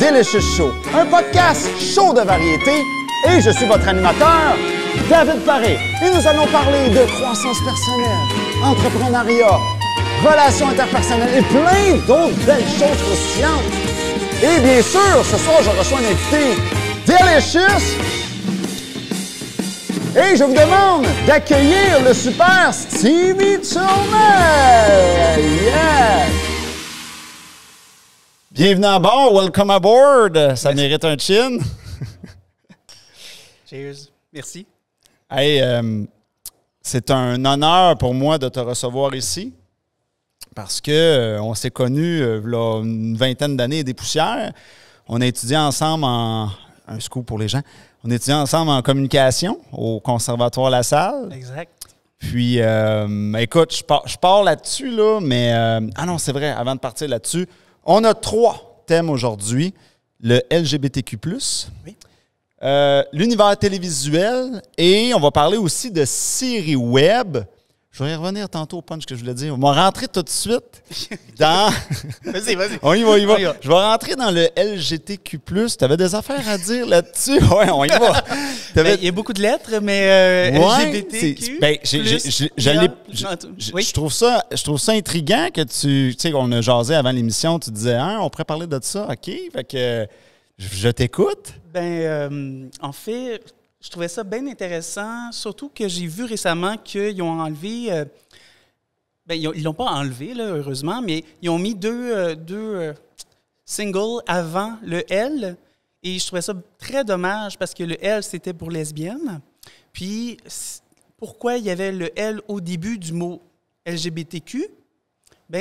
Delicious Show, un podcast chaud de variété. Et je suis votre animateur, David Paré. Et nous allons parler de croissance personnelle, entrepreneuriat, relations interpersonnelles et plein d'autres belles choses croustillantes. Et bien sûr, ce soir, je reçois un invité Delicious. Et je vous demande d'accueillir le super Stevie Turmel. Yes! Bienvenue à bord, welcome aboard. Ça mérite un chin. Cheers. Merci. Hey, c'est un honneur pour moi de te recevoir ici parce que on s'est connus là, une vingtaine d'années des poussières. On a étudié ensemble un scoop pour les gens. On a étudié ensemble en communication au Conservatoire La Salle. Exact. Puis, écoute, je pars là-dessus, là, mais... ah non, c'est vrai, avant de partir là-dessus, on a 3 thèmes aujourd'hui. Le LGBTQ+, oui. L'univers télévisuel et on va parler aussi de séries web. Je vais y revenir tantôt au punch que je voulais dire. On va rentrer tout de suite dans... Vas-y. On y va. Je vais rentrer dans le LGBTQ+. Tu avais des affaires à dire là-dessus? Oui, on y va. Il y a beaucoup de lettres, mais LGBTQ+. Je trouve ça intriguant que tu sais, qu'on a jasé avant l'émission, tu disais, on pourrait parler de ça, OK? Fait que je t'écoute. En fait, je trouvais ça bien intéressant, surtout que j'ai vu récemment qu'ils ont enlevé... ils ne l'ont pas enlevé, là, heureusement, mais ils ont mis deux singles avant le L. Et je trouvais ça très dommage parce que le L, c'était pour lesbiennes. Puis, pourquoi il y avait le L au début du mot LGBTQ?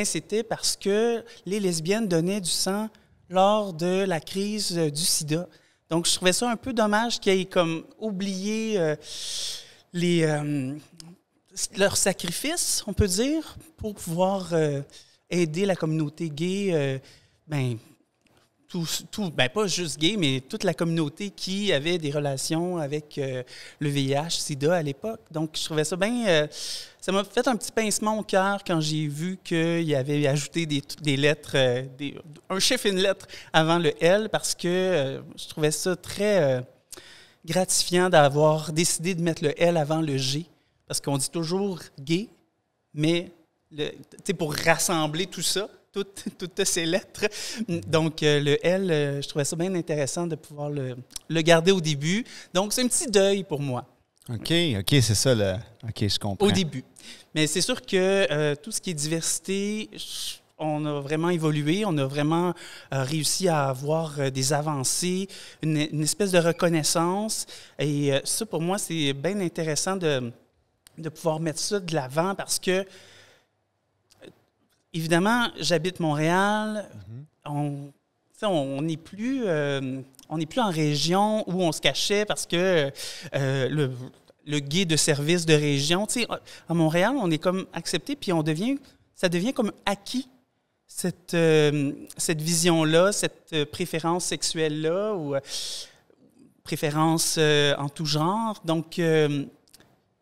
C'était parce que les lesbiennes donnaient du sang lors de la crise du sida. Donc, je trouvais ça un peu dommage qu'ils aient comme oublié leur sacrifice, on peut dire, pour pouvoir aider la communauté gay, pas juste gay, mais toute la communauté qui avait des relations avec le VIH, SIDA à l'époque. Donc, je trouvais ça bien... ça m'a fait un petit pincement au cœur quand j'ai vu qu'il avait ajouté des lettres, un chiffre et une lettre avant le L, parce que je trouvais ça très gratifiant d'avoir décidé de mettre le L avant le G, parce qu'on dit toujours gay, mais pour rassembler tout ça, toutes ces lettres. Donc, le L, je trouvais ça bien intéressant de pouvoir le garder au début. Donc, c'est un petit deuil pour moi. OK, c'est ça. OK, je comprends. Au début. Mais c'est sûr que tout ce qui est diversité, on a vraiment évolué, on a vraiment réussi à avoir des avancées, une espèce de reconnaissance. Et ça, pour moi, c'est bien intéressant de pouvoir mettre ça de l'avant parce que évidemment, j'habite Montréal. On n'est plus en région où on se cachait parce que le gay de service de région, à Montréal, on est comme accepté, puis ça devient comme acquis, cette vision-là, cette préférence sexuelle-là ou préférence en tout genre. Donc, je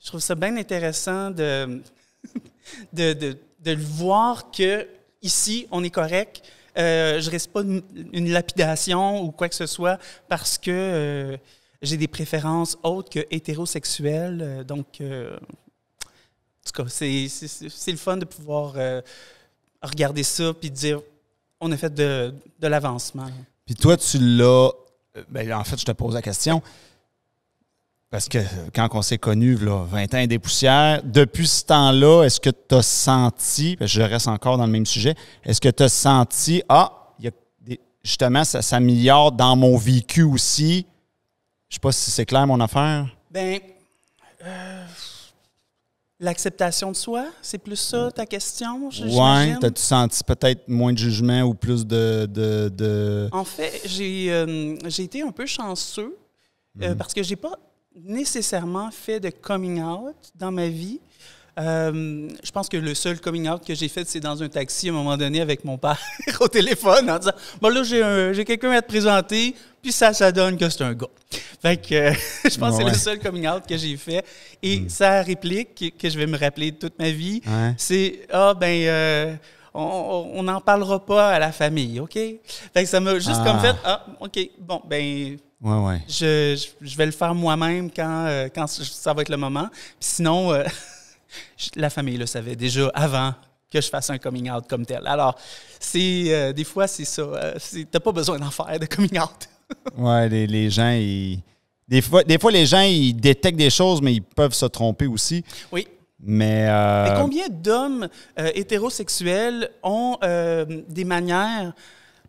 trouve ça bien intéressant de le voir que ici on est correct. Je ne risque pas une lapidation ou quoi que ce soit parce que j'ai des préférences autres que hétérosexuelles. Donc, en tout cas, c'est le fun de pouvoir regarder ça puis dire on a fait de l'avancement. Puis toi, tu l'as... en fait, je te pose la question. Parce que quand on s'est connus, là, 20 ans et des poussières, depuis ce temps-là, est-ce que tu as senti, parce que je reste encore dans le même sujet, est-ce que tu as senti, justement, ça s'améliore dans mon vécu aussi? Je ne sais pas si c'est clair, mon affaire. L'acceptation de soi, c'est plus ça ta question? Oui, t'as-tu senti peut-être moins de jugement ou plus de... En fait, j'ai été un peu chanceux parce que j'ai pas nécessairement fait de coming out dans ma vie. Je pense que le seul coming out que j'ai fait, c'est dans un taxi à un moment donné avec mon père au téléphone en disant « Bon, là, j'ai quelqu'un à te présenter, puis ça donne que c'est un gars. » Fait que je pense que c'est le seul coming out que j'ai fait. Et sa réplique, que je vais me rappeler toute ma vie, c'est « Ah, on n'en parlera pas à la famille, OK? Fait que ça m'a juste comme fait, OK, bon, ben, Ouais. je vais le faire moi-même quand ça va être le moment. Puis sinon, la famille le savait déjà avant que je fasse un coming out comme tel. Alors, des fois, c'est ça. T'as pas besoin d'en faire de coming out. Ouais, les gens, des fois, les gens, ils détectent des choses, mais ils peuvent se tromper aussi. Oui. Mais combien d'hommes hétérosexuels ont des manières...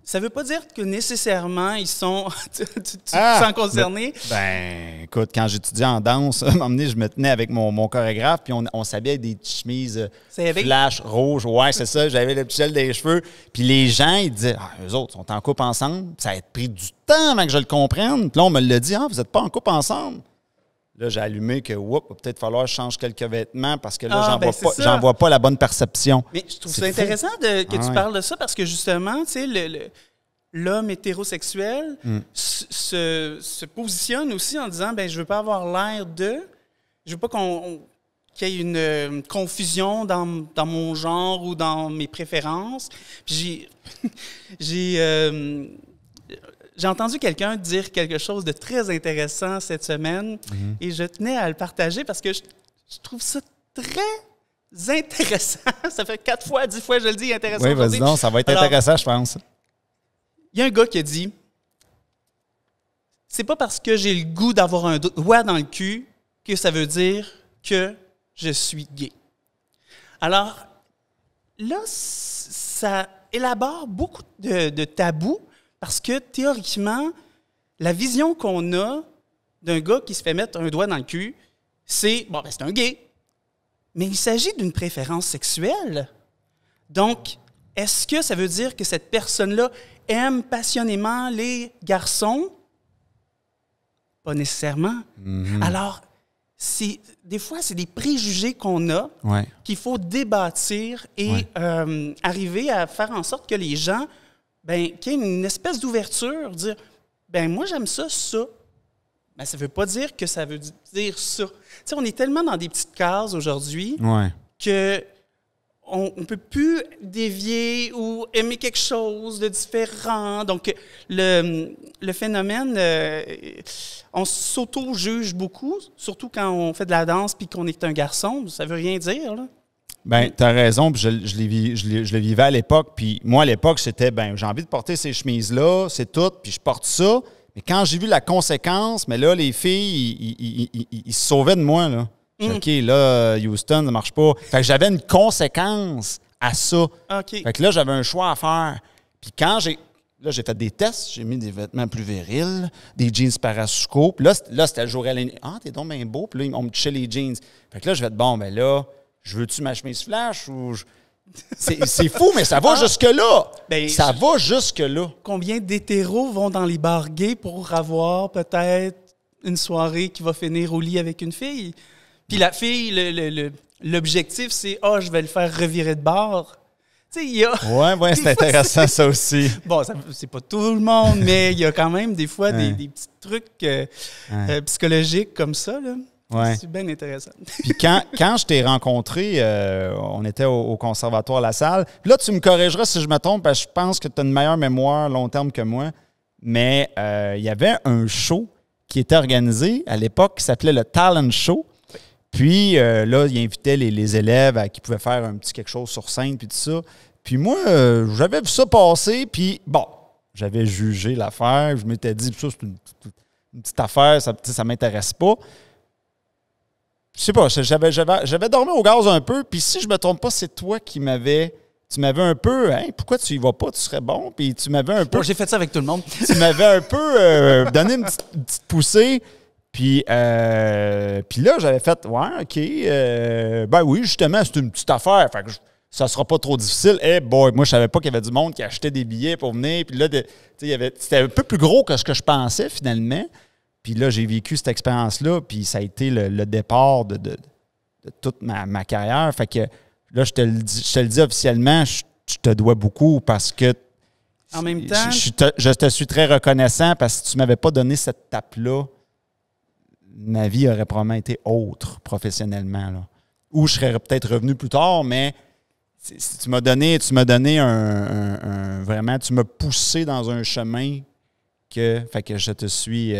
Ça ne veut pas dire que nécessairement ils sont tu sens concernés. Ben, écoute, quand j'étudiais en danse, à un moment donné, je me tenais avec mon chorégraphe, puis on s'habillait avec des chemises flash rouges. Ouais, c'est ça, j'avais le petit gel des cheveux. Puis les gens, ils disaient, eux autres sont en couple ensemble. Ça a pris du temps avant que je le comprenne. Puis là, on me l'a dit, vous n'êtes pas en couple ensemble. Là, j'ai allumé que, il va peut-être falloir que je change quelques vêtements parce que là, j'en vois pas la bonne perception. Mais je trouve ça intéressant que tu parles de ça parce que justement, tu sais, l'homme hétérosexuel se positionne aussi en disant, ben je veux pas avoir l'air je veux pas qu'il y ait une confusion dans mon genre ou dans mes préférences. Puis j'ai entendu quelqu'un dire quelque chose de très intéressant cette semaine et je tenais à le partager parce que je trouve ça très intéressant. Ça fait 4 fois, 10 fois, je le dis, intéressant. Oui, vas-y donc, ça va être intéressant, je pense. Il y a un gars qui a dit, c'est pas parce que j'ai le goût d'avoir un doigt dans le cul que ça veut dire que je suis gay. Alors, là, ça élabore beaucoup de tabous. Parce que, théoriquement, la vision qu'on a d'un gars qui se fait mettre un doigt dans le cul, c'est, c'est un gay. Mais il s'agit d'une préférence sexuelle. Donc, est-ce que ça veut dire que cette personne-là aime passionnément les garçons? Pas nécessairement. Alors, des fois, c'est des préjugés qu'on a qu'il faut débâtir et arriver à faire en sorte que les gens... qu'il y ait une espèce d'ouverture, dire moi j'aime ça. Ben, ça ne veut pas dire que ça veut dire ça. Tu sais, on est tellement dans des petites cases aujourd'hui que on ne peut plus dévier ou aimer quelque chose de différent. Donc, le phénomène, on s'auto-juge beaucoup, surtout quand on fait de la danse puis qu'on est un garçon. Ça ne veut rien dire, là. Ben, tu as raison, puis je le vivais à l'époque. Puis moi, à l'époque, c'était, j'ai envie de porter ces chemises-là, c'est tout, puis je porte ça. Mais quand j'ai vu la conséquence, mais là, les filles, ils se sauvaient de moi, là. OK, là, Houston, ça marche pas. Fait que j'avais une conséquence à ça. Okay. Fait que là, j'avais un choix à faire. Puis quand j'ai fait des tests, j'ai mis des vêtements plus virils, des jeans Parasuco. Puis là, c'était le jour à l'année. T'es donc bien beau. Puis là, on me touchait les jeans. Fait que là, je vais être là, je veux-tu ma chemise flash ou... C'est fou, mais ça va jusque-là. Ça va jusque-là. Combien d'hétéros vont dans les bars gays pour avoir peut-être une soirée qui va finir au lit avec une fille? Puis la fille, l'objectif, c'est « je vais le faire revirer de bord ». Tu sais, il y a... Ouais, c'est intéressant ça aussi. Bon, c'est pas tout le monde, mais il y a quand même des fois des petits trucs psychologiques comme ça, là. Ouais. C'est bien intéressant. Puis quand je t'ai rencontré, on était au Conservatoire La Salle. Puis là, tu me corrigeras si je me trompe, parce que je pense que tu as une meilleure mémoire long terme que moi. Mais il y avait un show qui était organisé à l'époque qui s'appelait le Talent Show. Puis là, il invitait les élèves à qui pouvaient faire un petit quelque chose sur scène, puis tout ça. Puis moi, j'avais vu ça passer, puis j'avais jugé l'affaire. Je m'étais dit, ça, c'est une petite affaire, ça ne m'intéresse pas. Je sais pas, j'avais dormi au gaz un peu, puis si je me trompe pas, c'est toi qui m'avais... Tu m'avais un peu, pourquoi tu y vas pas, tu serais bon, puis tu m'avais un peu... J'ai fait ça avec tout le monde. Tu m'avais un peu donné une petite poussée, puis là, j'avais fait, OK, oui, justement, c'est une petite affaire, fait que ça sera pas trop difficile. Moi, je savais pas qu'il y avait du monde qui achetait des billets pour venir, puis là, c'était un peu plus gros que ce que je pensais, finalement. Puis là, j'ai vécu cette expérience-là, puis ça a été le départ de toute ma carrière. Fait que là, je te le dis officiellement, je te dois beaucoup parce que en même temps, je te suis très reconnaissant parce que si tu ne m'avais pas donné cette tape-là, ma vie aurait probablement été autre professionnellement, là. Ou je serais peut-être revenu plus tard, mais tu m'as donné vraiment, tu m'as poussé dans un chemin fait que je te suis,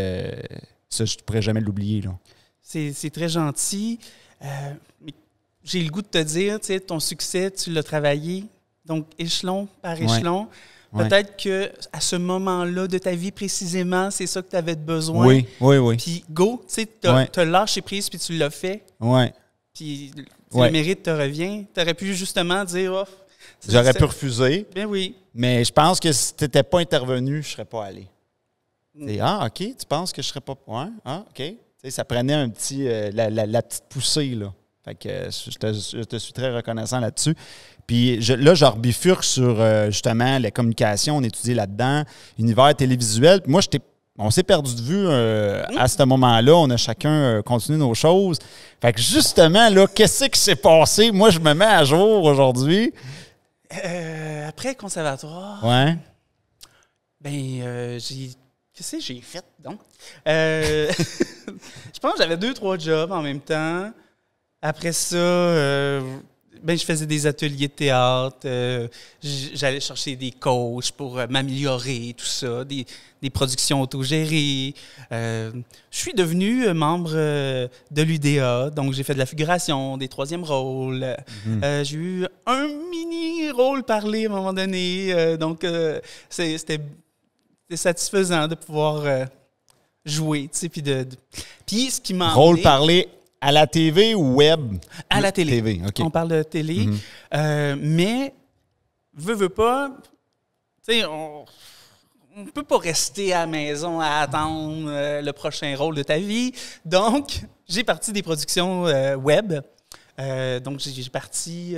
ça, je ne pourrais jamais l'oublier, là. C'est très gentil. Mais j'ai le goût de te dire, tu sais, ton succès, tu l'as travaillé, donc échelon par échelon. Ouais. Peut-être qu'à ce moment-là de ta vie précisément, c'est ça que tu avais besoin. Oui. Puis go, tu sais, t'as lâché prise puis tu l'as fait. Oui. Puis le mérite te revient. Tu aurais pu justement dire, oh, j'aurais pu refuser. Ben oui. Mais je pense que si tu n'étais pas intervenu, je ne serais pas allé. OK, tu penses que je ne serais pas. Ouais, OK. Tu sais, ça prenait un petit la petite poussée, là. Fait que je te suis très reconnaissant là-dessus. Puis là, je rebifurque sur justement la communication, on étudie là-dedans, univers télévisuel. Puis moi, on s'est perdu de vue à ce moment-là. On a chacun continué nos choses. Fait que justement, là, qu'est-ce qui s'est passé? Moi, je me mets à jour aujourd'hui. Après le conservatoire, qu'est-ce que j'ai fait, donc? Je pense que j'avais 2-3 jobs en même temps. Après ça, je faisais des ateliers de théâtre. J'allais chercher des coachs pour m'améliorer, tout ça, des productions autogérées. Je suis devenu membre de l'UDA, donc j'ai fait de la figuration, des troisièmes rôles. J'ai eu un mini-rôle parlé à un moment donné. Donc, c'était satisfaisant de pouvoir jouer, tu sais, puis ce qui m'a rôle parlé à la TV ou web? À la télé. Okay. On parle de télé. Mais, veux pas, tu sais, on ne peut pas rester à la maison à attendre le prochain rôle de ta vie. Donc, j'ai parti des productions web. Donc, j'ai parti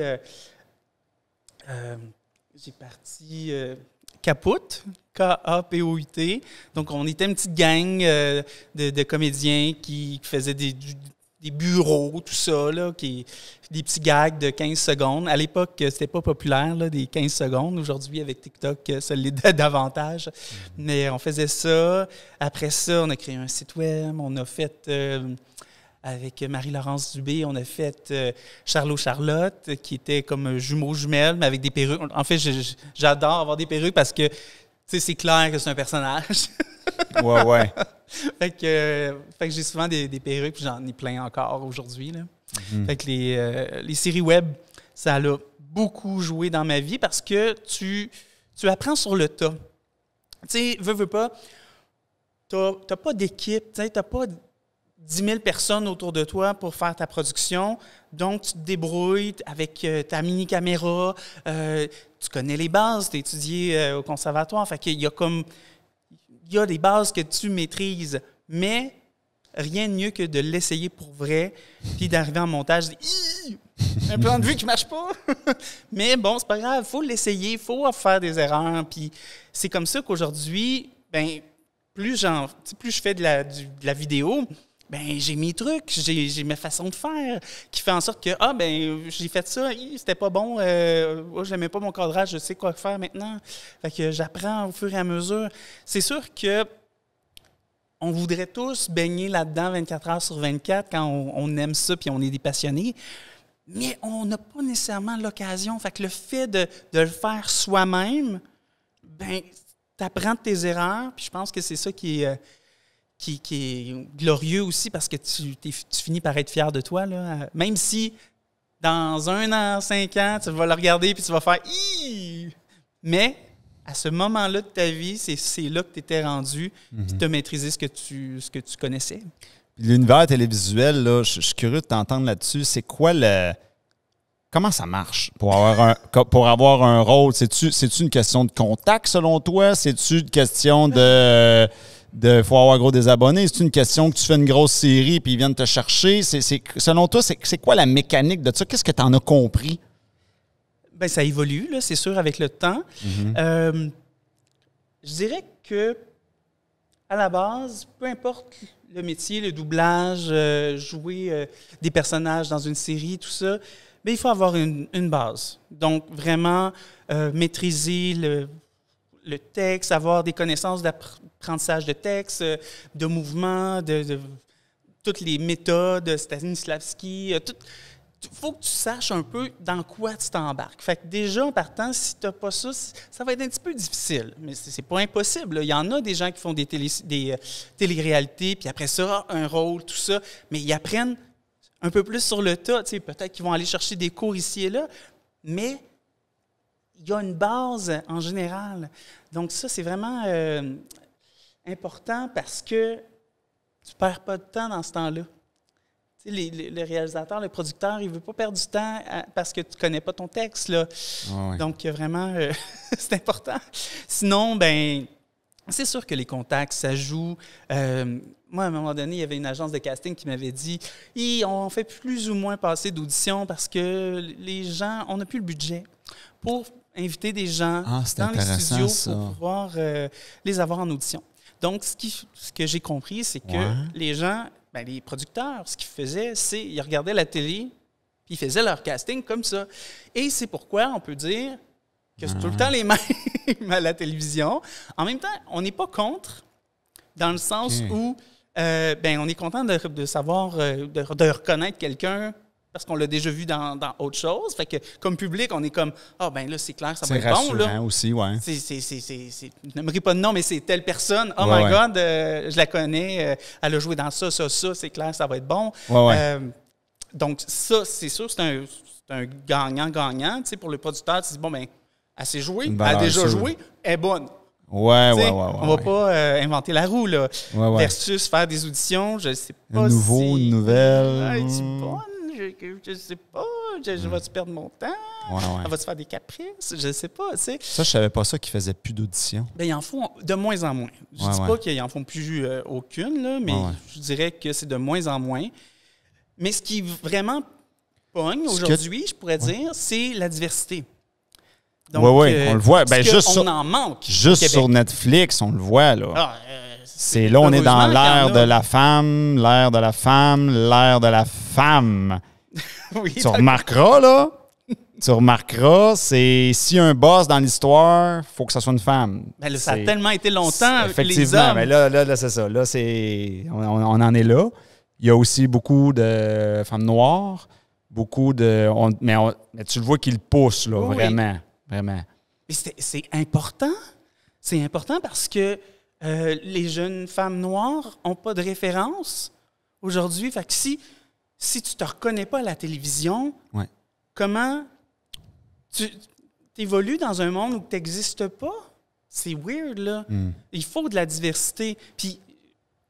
Kapout, K-A-P-O-U-T. Donc, on était une petite gang de comédiens qui faisaient des bureaux, tout ça, là, des petits gags de 15 secondes. À l'époque, c'était pas populaire, là, des 15 secondes. Aujourd'hui, avec TikTok, ça l'est davantage. Mais on faisait ça. Après ça, on a créé un site web. On a fait, avec Marie-Laurence Dubé, on a fait Charlot-Charlotte, qui était comme jumeaux-jumelles, mais avec des perruques. En fait, j'adore avoir des perruques parce que, tu sais, c'est clair que c'est un personnage. Ouais. Fait que j'ai souvent des perruques, puis j'en ai plein encore aujourd'hui, là. Fait que les séries web, ça a beaucoup joué dans ma vie parce que tu apprends sur le tas. Tu sais, veux pas, t'as pas d'équipe, tu sais, t'as pas 10 000 personnes autour de toi pour faire ta production, donc tu te débrouilles avec ta mini-caméra, tu connais les bases, tu as étudié au conservatoire, fait qu'il y a des bases que tu maîtrises, mais rien de mieux que de l'essayer pour vrai, puis d'arriver en montage, un plan de vue qui ne marche pas. Mais bon, c'est pas grave, il faut l'essayer, il faut faire des erreurs. Puis c'est comme ça qu'aujourd'hui, plus je fais de la vidéo, j'ai mes trucs, j'ai ma façon de faire qui fait en sorte que, j'ai fait ça, c'était pas bon, je n'aimais pas mon cadrage, je sais quoi faire maintenant. Fait que j'apprends au fur et à mesure. C'est sûr que on voudrait tous baigner là-dedans 24 heures sur 24 quand on aime ça puis on est des passionnés, mais on n'a pas nécessairement l'occasion. Fait que le fait de le faire soi-même, tu apprends de tes erreurs, puis je pense que c'est ça qui est glorieux aussi parce que tu finis par être fier de toi, là. Même si dans 1 an, 5 ans, tu vas le regarder puis tu vas faire « Hi! » Mais à ce moment-là de ta vie, c'est là que tu étais rendu puis tu as maîtrisé ce que tu connaissais. L'univers télévisuel, là, je suis curieux de t'entendre là-dessus. C'est quoi comment ça marche pour avoir un rôle? C'est-tu une question de contact selon toi? C'est-tu une question de faut avoir gros des abonnés? C'est une question que tu fais une grosse série puis ils viennent te chercher? Selon toi, c'est quoi la mécanique de ça? Qu'est-ce que tu en as compris? Ça évolue, là, c'est sûr, avec le temps. Je dirais que, à la base, peu importe le métier, le doublage, jouer des personnages dans une série, tout ça, il faut avoir une base. Donc, vraiment maîtriser le texte, avoir des connaissances d'apprentissage de texte, de mouvement, de toutes les méthodes, Stanislavski, faut que tu saches un peu dans quoi tu t'embarques. Fait que déjà, en partant, si tu n'as pas ça, ça va être un petit peu difficile. Mais c'est pas impossible, là. Il y en a des gens qui font des téléréalités, puis après ça, un rôle, tout ça. Mais ils apprennent un peu plus sur le tas. Tu sais, peut-être qu'ils vont aller chercher des cours ici et là. Mais il y a une base en général. Donc ça, c'est vraiment important parce que tu ne perds pas de temps dans ce temps-là. Tu sais, le réalisateur, le producteur, il ne veut pas perdre du temps parce que tu ne connais pas ton texte. Là. Ouais. Donc, vraiment, c'est important. Sinon, ben, c'est sûr que les contacts, ça joue. Moi, à un moment donné, il y avait une agence de casting qui m'avait dit on fait plus ou moins passer d'auditions parce que les gens, on n'a plus le budget pour inviter des gens dans les studios ça. pour pouvoir les avoir en audition. Donc, ce que j'ai compris, c'est que les gens, ben, les producteurs, ce qu'ils faisaient, c'est qu'ils regardaient la télé puis ils faisaient leur casting comme ça. Et c'est pourquoi on peut dire que c'est tout le temps les mêmes à la télévision. En même temps, on n'est pas contre, dans le sens où ben, on est content de savoir, de reconnaître quelqu'un parce qu'on l'a déjà vu dans autre chose. Fait que, comme public, on est comme ben là, c'est clair, ça va être bon. C'est rassurant aussi, ouais. Je n'aimerais pas de nom, mais c'est telle personne. Oh my God, je la connais. Elle a joué dans ça, c'est clair, ça va être bon. Donc, ça, c'est sûr, c'est un gagnant-gagnant. Tu sais, pour le producteur, tu dis, bon, ben, elle s'est jouée, elle a déjà joué, elle est bonne. Ouais. On va pas inventer la roue, là. Versus faire des auditions, je ne sais pas une nouvelle. C'est bonne, je ne sais pas, je vais-tu perdre mon temps? Elle va-tu faire des caprices? Je ne sais pas, tu sais. Ça, je savais pas ça qu'ils faisaient plus d'auditions. Bien, ils en font de moins en moins. Je ne dis pas qu'ils en font plus aucune, là, mais je dirais que c'est de moins en moins. Mais ce qui vraiment pogne aujourd'hui, je pourrais dire, c'est la diversité. Oui, on le voit. Ben, on en manque. Juste sur Netflix, on le voit, là. C'est là, on est dans l'ère de la femme, l'ère de la femme, l'ère de la femme. Tu remarqueras, c'est si un boss dans l'histoire, il faut que ça soit une femme. Ben là, ça a tellement été longtemps avec les hommes. Mais là, c'est ça. Là, on en est là. Il y a aussi beaucoup de femmes noires, beaucoup de... mais tu le vois qu'ils le poussent, là, vraiment. Vraiment. Mais c'est important. C'est important parce que les jeunes femmes noires n'ont pas de référence aujourd'hui. Fait que si tu ne te reconnais pas à la télévision, comment tu évolues dans un monde où tu n'existes pas? C'est weird, là. Il faut de la diversité. Puis,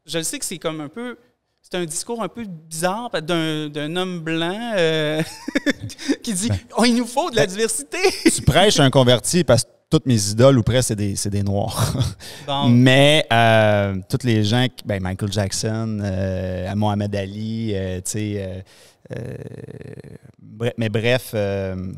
je le sais que c'est comme un peu... C'est un discours un peu bizarre d'un homme blanc qui dit il nous faut de la diversité. Tu prêches un converti parce que toutes mes idoles ou presque, c'est des noirs. Bon. Mais tous les gens, Michael Jackson, Mohamed Ali, tu sais. Bref,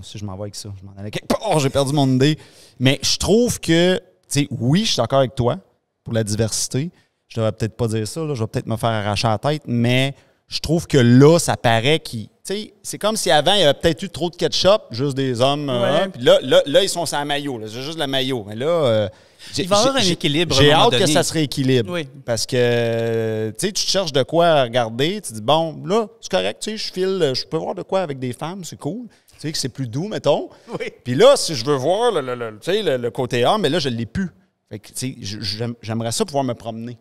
si je m'en vais avec ça, je m'en allais quelque part, j'ai perdu mon idée. Mais je trouve que, tu sais, oui, je suis d'accord avec toi pour la diversité. Je devrais peut-être pas dire ça, là, je vais peut-être me faire arracher la tête, mais je trouve que là, ça paraît qu'il... Tu sais, c'est comme si avant, il y avait peut-être eu trop de ketchup, juste des hommes. Puis là, ils sont sans maillot. Là, c'est juste le maillot. Mais là... il va y avoir un équilibre. J'ai hâte que ça se rééquilibre. Oui. Parce que, tu sais, tu cherches de quoi à regarder. Tu dis, bon, là, c'est correct, tu sais, je peux voir de quoi avec des femmes, c'est cool. Tu sais, que c'est plus doux, mettons. Oui. Puis là, si je veux voir le côté homme, mais là, je ne l'ai plus. Fait que, tu sais, j'aimerais ça pouvoir me promener.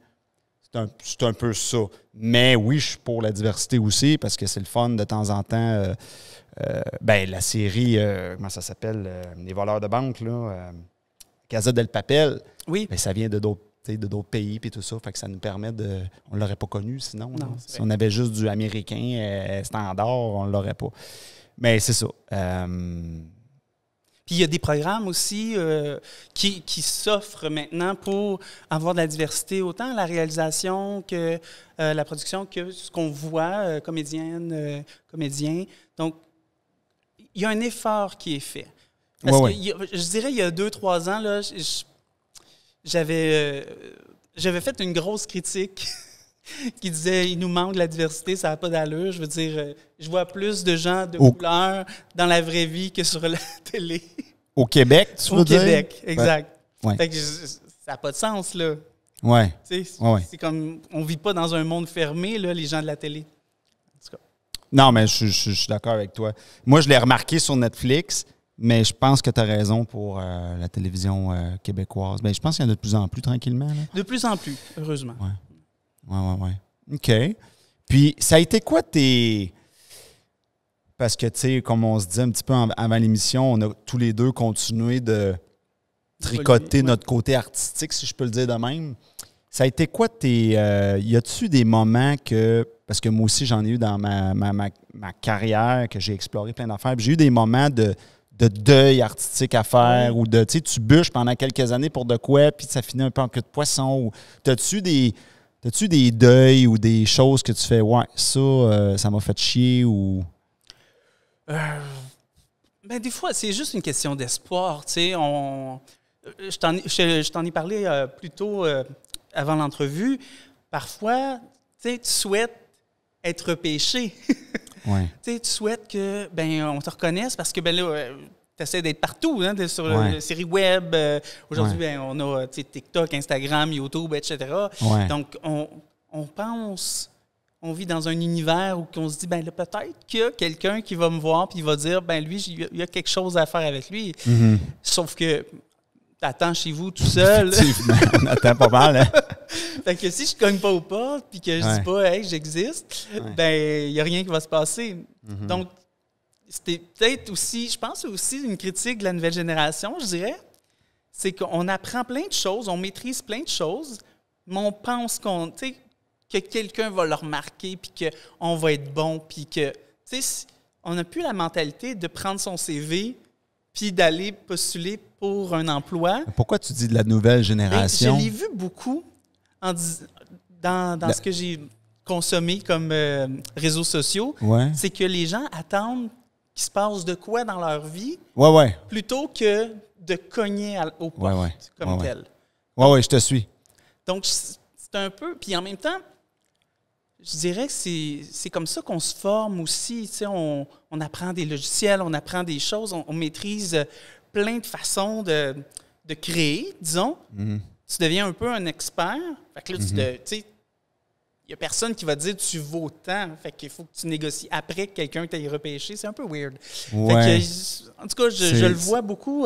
C'est un peu ça. Mais oui, je suis pour la diversité aussi parce que c'est le fun de temps en temps. La série, comment ça s'appelle? Les voleurs de banque, là. Casa del Papel. Oui. Ben, ça vient de d'autres pays et tout ça. Fait que ça nous permet de... On ne l'aurait pas connu sinon. Non, si on avait juste du américain standard, on ne l'aurait pas. Mais c'est ça. Puis il y a des programmes aussi qui s'offrent maintenant pour avoir de la diversité, autant la réalisation que la production, que ce qu'on voit, comédienne, comédien. Donc, il y a un effort qui est fait. Parce que je dirais, il y a 2-3 ans, là, j'avais fait une grosse critique qui disait il nous manque de la diversité, ça n'a pas d'allure. Je veux dire, je vois plus de gens de couleur dans la vraie vie que sur la télé. Au Québec, tu veux dire? Au Québec, exact. Ouais. Fait que ça n'a pas de sens, là. Ouais. C'est comme, on ne vit pas dans un monde fermé, là, les gens de la télé. En tout cas. Non, mais je suis d'accord avec toi. Moi, je l'ai remarqué sur Netflix, mais je pense que tu as raison pour la télévision québécoise. Ben, je pense qu'il y en a de plus en plus tranquillement. Là. De plus en plus, heureusement. Ouais. OK. Puis, ça a été quoi tes... Parce que, tu sais, comme on se dit un petit peu avant l'émission, on a tous les deux continué de tricoter notre côté artistique, si je peux le dire de même. Ça a été quoi tes... y a-tu des moments que... Parce que moi aussi, j'en ai eu dans ma carrière, que j'ai exploré plein d'affaires. Puis j'ai eu des moments de deuil artistique à faire ou de, tu sais, tu bûches pendant quelques années pour de quoi, puis ça finit un peu en queue de poisson. Ou t'as-tu des deuils ou des choses que tu fais, ouais, ça m'a fait chier ou... Ben, des fois, c'est juste une question d'espoir. Tu sais, je t'en ai parlé plus tôt avant l'entrevue. Parfois, tu sais, tu souhaites être repêché. Ouais. Tu sais, tu souhaites que on te reconnaisse parce que ben là, tu essaies d'être partout, hein, sur la série web. Aujourd'hui, on a TikTok, Instagram, YouTube, etc. Ouais. Donc, on pense... On vit dans un univers où on se dit, ben là, peut-être qu'il y a quelqu'un qui va me voir puis il va dire, ben lui, il y a quelque chose à faire avec lui. Mm-hmm. Sauf que t'attends chez vous tout seul. Effectivement, on attend pas mal. Hein? Fait que si je cogne pas aux portes puis que je dis pas, hey, j'existe, ben il y a rien qui va se passer. Mm-hmm. Donc, c'était peut-être aussi, je pense aussi une critique de la nouvelle génération, je dirais, c'est qu'on apprend plein de choses, on maîtrise plein de choses, mais on pense que quelqu'un va le remarquer, puis qu'on va être bon, puis que, tu sais, on n'a plus la mentalité de prendre son CV, puis d'aller postuler pour un emploi. Pourquoi tu dis de la nouvelle génération? Je l'ai vu beaucoup dans ce que j'ai consommé comme réseaux sociaux. Ouais. C'est que les gens attendent qu'il se passe de quoi dans leur vie, plutôt que de cogner au poste comme tel. Oui, je te suis. Donc, c'est un peu... Puis en même temps, je dirais que c'est comme ça qu'on se forme aussi. Tu sais, on apprend des logiciels, on apprend des choses, on maîtrise plein de façons de créer, disons. Mm-hmm. Tu deviens un peu un expert. Fait que là, tu sais, il n'y a personne qui va te dire tu vaux tant. Fait qu'il faut que tu négocies après que quelqu'un t'aille repêché. C'est un peu weird. Ouais. Fait que, en tout cas, je le vois beaucoup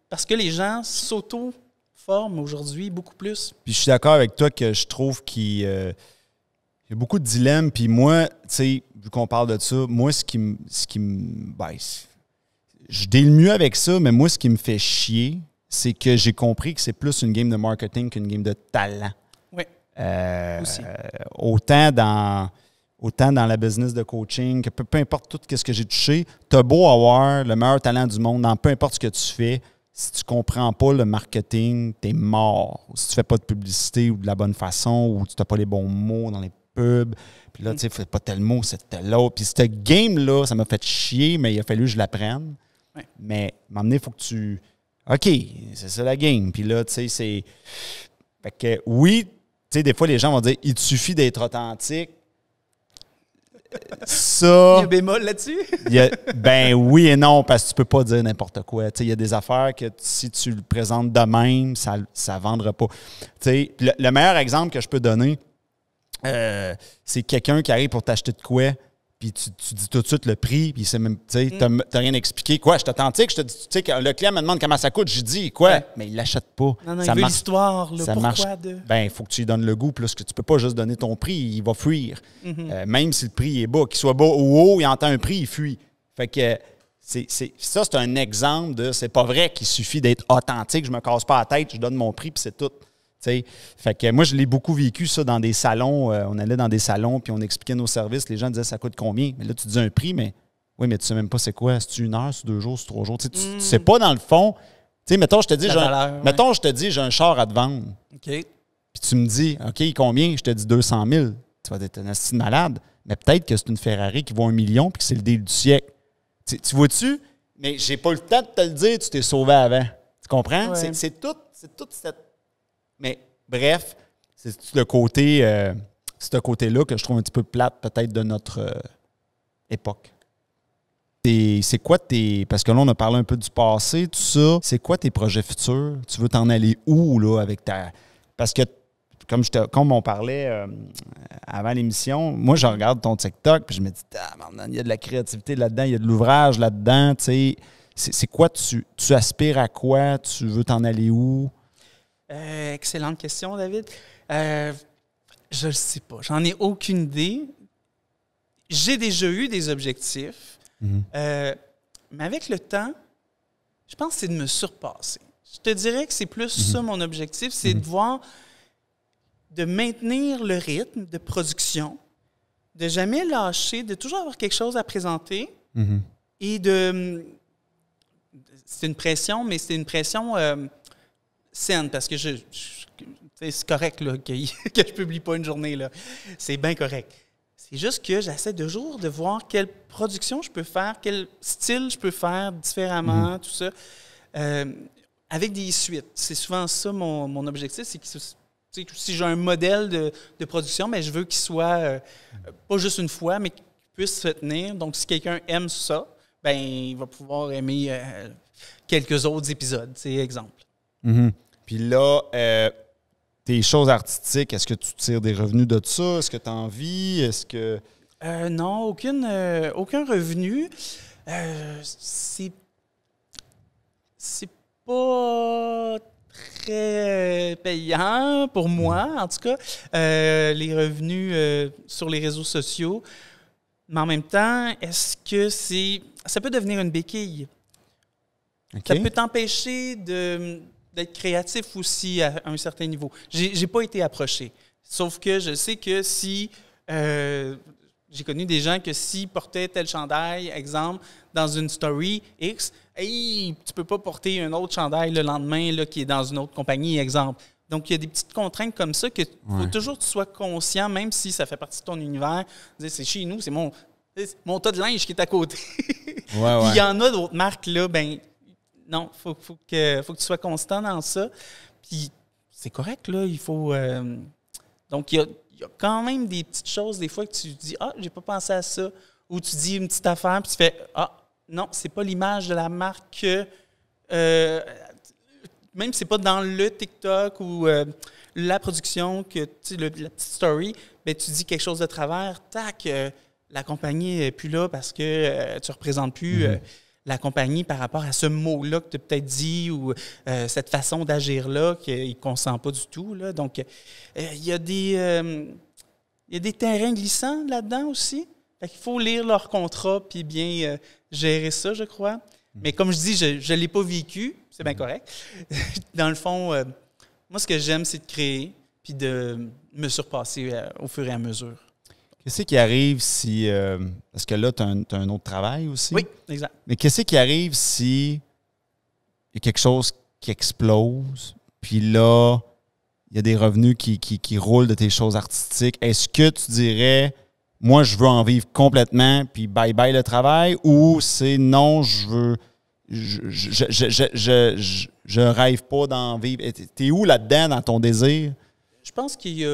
parce que les gens s'auto-forment aujourd'hui beaucoup plus. Puis je suis d'accord avec toi que je trouve qu'il y a beaucoup de dilemmes. Puis moi, tu sais, vu qu'on parle de ça, moi, ce qui me je deal mieux avec ça, mais moi, ce qui me fait chier, c'est que j'ai compris que c'est plus une game de marketing qu'une game de talent. Oui. Aussi. Autant dans la business de coaching, que peu importe tout ce que j'ai touché, tu as beau avoir le meilleur talent du monde dans peu importe ce que tu fais, si tu ne comprends pas le marketing, tu es mort. Si tu ne fais pas de publicité ou de la bonne façon, ou tu n'as pas les bons mots dans les pubs, puis là, tu sais, fais pas tel mot, c'est tel autre. Puis cette game-là, ça m'a fait chier, mais il a fallu que je l'apprenne. Ouais. Mais à un moment donné, il faut que tu... OK, c'est ça la game. Puis là, tu sais, c'est... Fait que oui, tu sais, des fois, les gens vont dire, il te suffit d'être authentique. Ça... Il y a un bémol là-dessus? Ben oui et non, parce que tu peux pas dire n'importe quoi. Tu sais, il y a des affaires que si tu le présentes de même, ça ne vendra pas. Tu sais, le meilleur exemple que je peux donner, c'est quelqu'un qui arrive pour t'acheter de quoi, puis tu dis tout de suite le prix, puis c'est même, tu sais, t'as rien expliqué. Quoi, je suis authentique, je te dis, tu sais, quand le client me demande comment ça coûte, je dis quoi, mais il l'achète pas. Non, ça il veut l'histoire, le pourquoi de... Ben, il faut que tu lui donnes le goût, plus que tu peux pas juste donner ton prix, il va fuir. Même si le prix est bas, qu'il soit bas ou haut, il entend un prix, il fuit. Fait que ça, c'est un exemple de, c'est pas vrai qu'il suffit d'être authentique, je me casse pas la tête, je donne mon prix, puis c'est tout. T'sais, fait que moi, je l'ai beaucoup vécu, ça, dans des salons. On allait dans des salons, puis on expliquait nos services. Les gens disaient, ça coûte combien? Mais là, tu dis un prix, mais oui, mais tu sais même pas c'est quoi. C'est-tu 1 heure, c'est 2 jours, c'est 3 jours? Tu sais pas, dans le fond. Tu sais, mettons, je te dis, j'ai un char à te vendre. OK. Puis tu me dis, OK, combien? Je te dis 200 000. Tu vas être un asti de malade. Mais peut-être que c'est une Ferrari qui vaut 1 million, puis que c'est le deal du siècle. Tu vois-tu? Mais j'ai pas le temps de te le dire, tu t'es sauvé avant. Tu comprends? Ouais. C'est tout cette... Mais bref, c'est le côté, ce côté-là que je trouve un petit peu plate peut-être de notre époque. C'est quoi parce que là, on a parlé un peu du passé, tout ça. C'est quoi tes projets futurs? Tu veux t'en aller où, là, avec ta... Parce que, comme on parlait avant l'émission, moi, je regarde ton TikTok puis je me dis, ah, il y a de la créativité là-dedans, il y a de l'ouvrage là-dedans. Tu sais, c'est quoi? Tu aspires à quoi? Tu veux t'en aller où? Excellente question, David. Je ne sais pas. J'en ai aucune idée. J'ai déjà eu des objectifs, mais avec le temps, je pense que c'est de me surpasser. Je te dirais que c'est plus ça mon objectif, c'est de maintenir le rythme de production, de jamais lâcher, de toujours avoir quelque chose à présenter et de... C'est une pression, mais c'est une pression saine parce que c'est correct là, que je ne publie pas une journée. Là. C'est bien correct. C'est juste que j'essaie toujours de voir quelle production je peux faire, quel style je peux faire différemment, tout ça, avec des suites. C'est souvent ça mon objectif, c'est que si j'ai un modèle de production, mais je veux qu'il soit pas juste une fois, mais qu'il puisse se tenir. Donc, si quelqu'un aime ça, ben il va pouvoir aimer quelques autres épisodes, c'est exemple. Puis là, tes choses artistiques, est-ce que tu tires des revenus de ça? Est-ce que tu as envie? Est-ce que... Non, aucun revenu. C'est pas très payant pour moi, en tout cas, les revenus sur les réseaux sociaux. Mais en même temps, est-ce que ça peut devenir une béquille? Okay. Ça peut t'empêcher d'être créatif aussi à un certain niveau. J'ai pas été approché. Sauf que je sais que si... j'ai connu des gens que s'ils portaient tel chandail, exemple, dans une story X, hey, tu peux pas porter un autre chandail le lendemain là, qui est dans une autre compagnie, exemple. Donc, il y a des petites contraintes comme ça que faut toujours que tu sois conscient, même si ça fait partie de ton univers. C'est chez nous, c'est mon tas de linge qui est à côté. Il y en a d'autres marques, là, ben non, faut que tu sois constant dans ça. Puis, c'est correct, là, il faut... donc, il y a quand même des petites choses, des fois, que tu dis « Ah, j'ai pas pensé à ça ». Ou tu dis une petite affaire, puis tu fais « Ah, non, c'est pas l'image de la marque que... même si c'est pas dans le TikTok ou la production, que la petite story, bien, tu dis quelque chose de travers, tac, la compagnie n'est plus là parce que tu ne représentes plus la compagnie par rapport à ce mot-là que tu as peut-être dit ou cette façon d'agir-là qu'il ne consent pas du tout. Là. Donc, il y a des terrains glissants là-dedans aussi. Fait qu'il faut lire leur contrat puis bien gérer ça, je crois. Mais comme je dis, je ne l'ai pas vécu. C'est bien correct. Dans le fond, moi, ce que j'aime, c'est de créer puis de me surpasser au fur et à mesure. Qu'est-ce qui arrive si... parce que là, tu as un autre travail aussi. Oui, exact. Mais qu'est-ce qui arrive si il y a quelque chose qui explose, puis là, il y a des revenus qui roulent de tes choses artistiques? Est-ce que tu dirais, moi, je veux en vivre complètement, puis bye-bye le travail, ou c'est non, je veux... Je rêve pas d'en vivre. T'es où là-dedans, dans ton désir? Je pense qu'il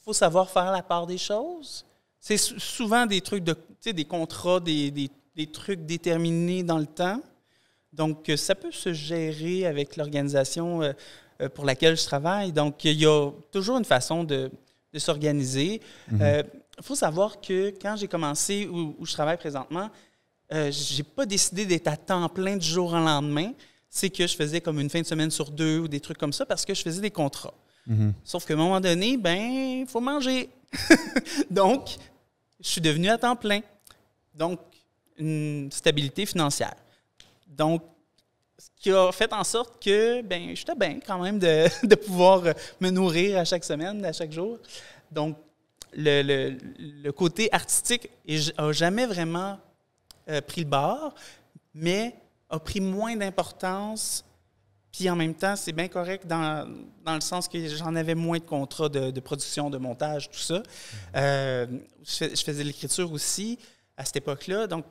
faut savoir faire la part des choses. C'est souvent des trucs des contrats, des trucs déterminés dans le temps. Donc, ça peut se gérer avec l'organisation pour laquelle je travaille. Donc, il y a toujours une façon de s'organiser. Il faut savoir que quand j'ai commencé où je travaille présentement, j'ai pas décidé d'être à temps plein du jour au lendemain. C'est que je faisais comme une fin de semaine sur 2 ou des trucs comme ça parce que je faisais des contrats. Sauf qu'à un moment donné, il faut manger. Donc, je suis devenu à temps plein. Donc, une stabilité financière. Donc, ce qui a fait en sorte que j'étais bien quand même de pouvoir me nourrir à chaque semaine, à chaque jour. Donc, le côté artistique n'a jamais vraiment pris le bord, mais a pris moins d'importance. Puis en même temps, c'est bien correct dans le sens que j'en avais moins de contrats de production, de montage, tout ça. Je faisais l'écriture aussi à cette époque-là. Donc,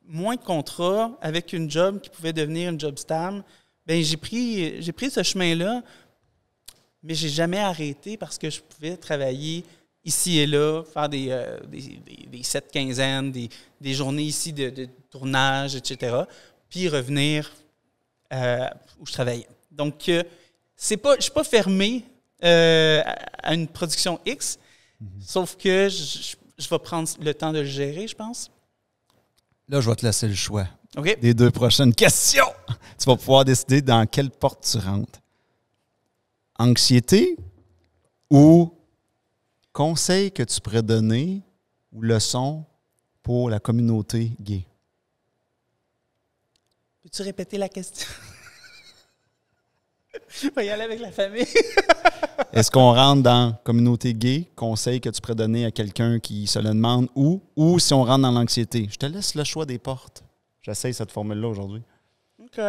moins de contrats avec une job qui pouvait devenir une job stable. Bien, j'ai pris ce chemin-là, mais j'ai jamais arrêté parce que je pouvais travailler ici et là, faire des 7 quinzaines, des journées ici de tournage, etc., puis revenir où je travaillais. Donc, je ne suis pas fermé à une production X, sauf que je vais prendre le temps de le gérer, je pense. Là, je vais te laisser le choix OK. des 2 prochaines questions. Tu vas pouvoir décider dans quelle porte tu rentres. Anxiété ou conseil que tu pourrais donner ou leçon pour la communauté gay? Peux-tu répéter la question? On va y aller avec la famille. Est-ce qu'on rentre dans communauté gay, conseil que tu pourrais donner à quelqu'un qui se le demande, ou si on rentre dans l'anxiété? Je te laisse le choix des portes. J'essaye cette formule-là aujourd'hui. OK.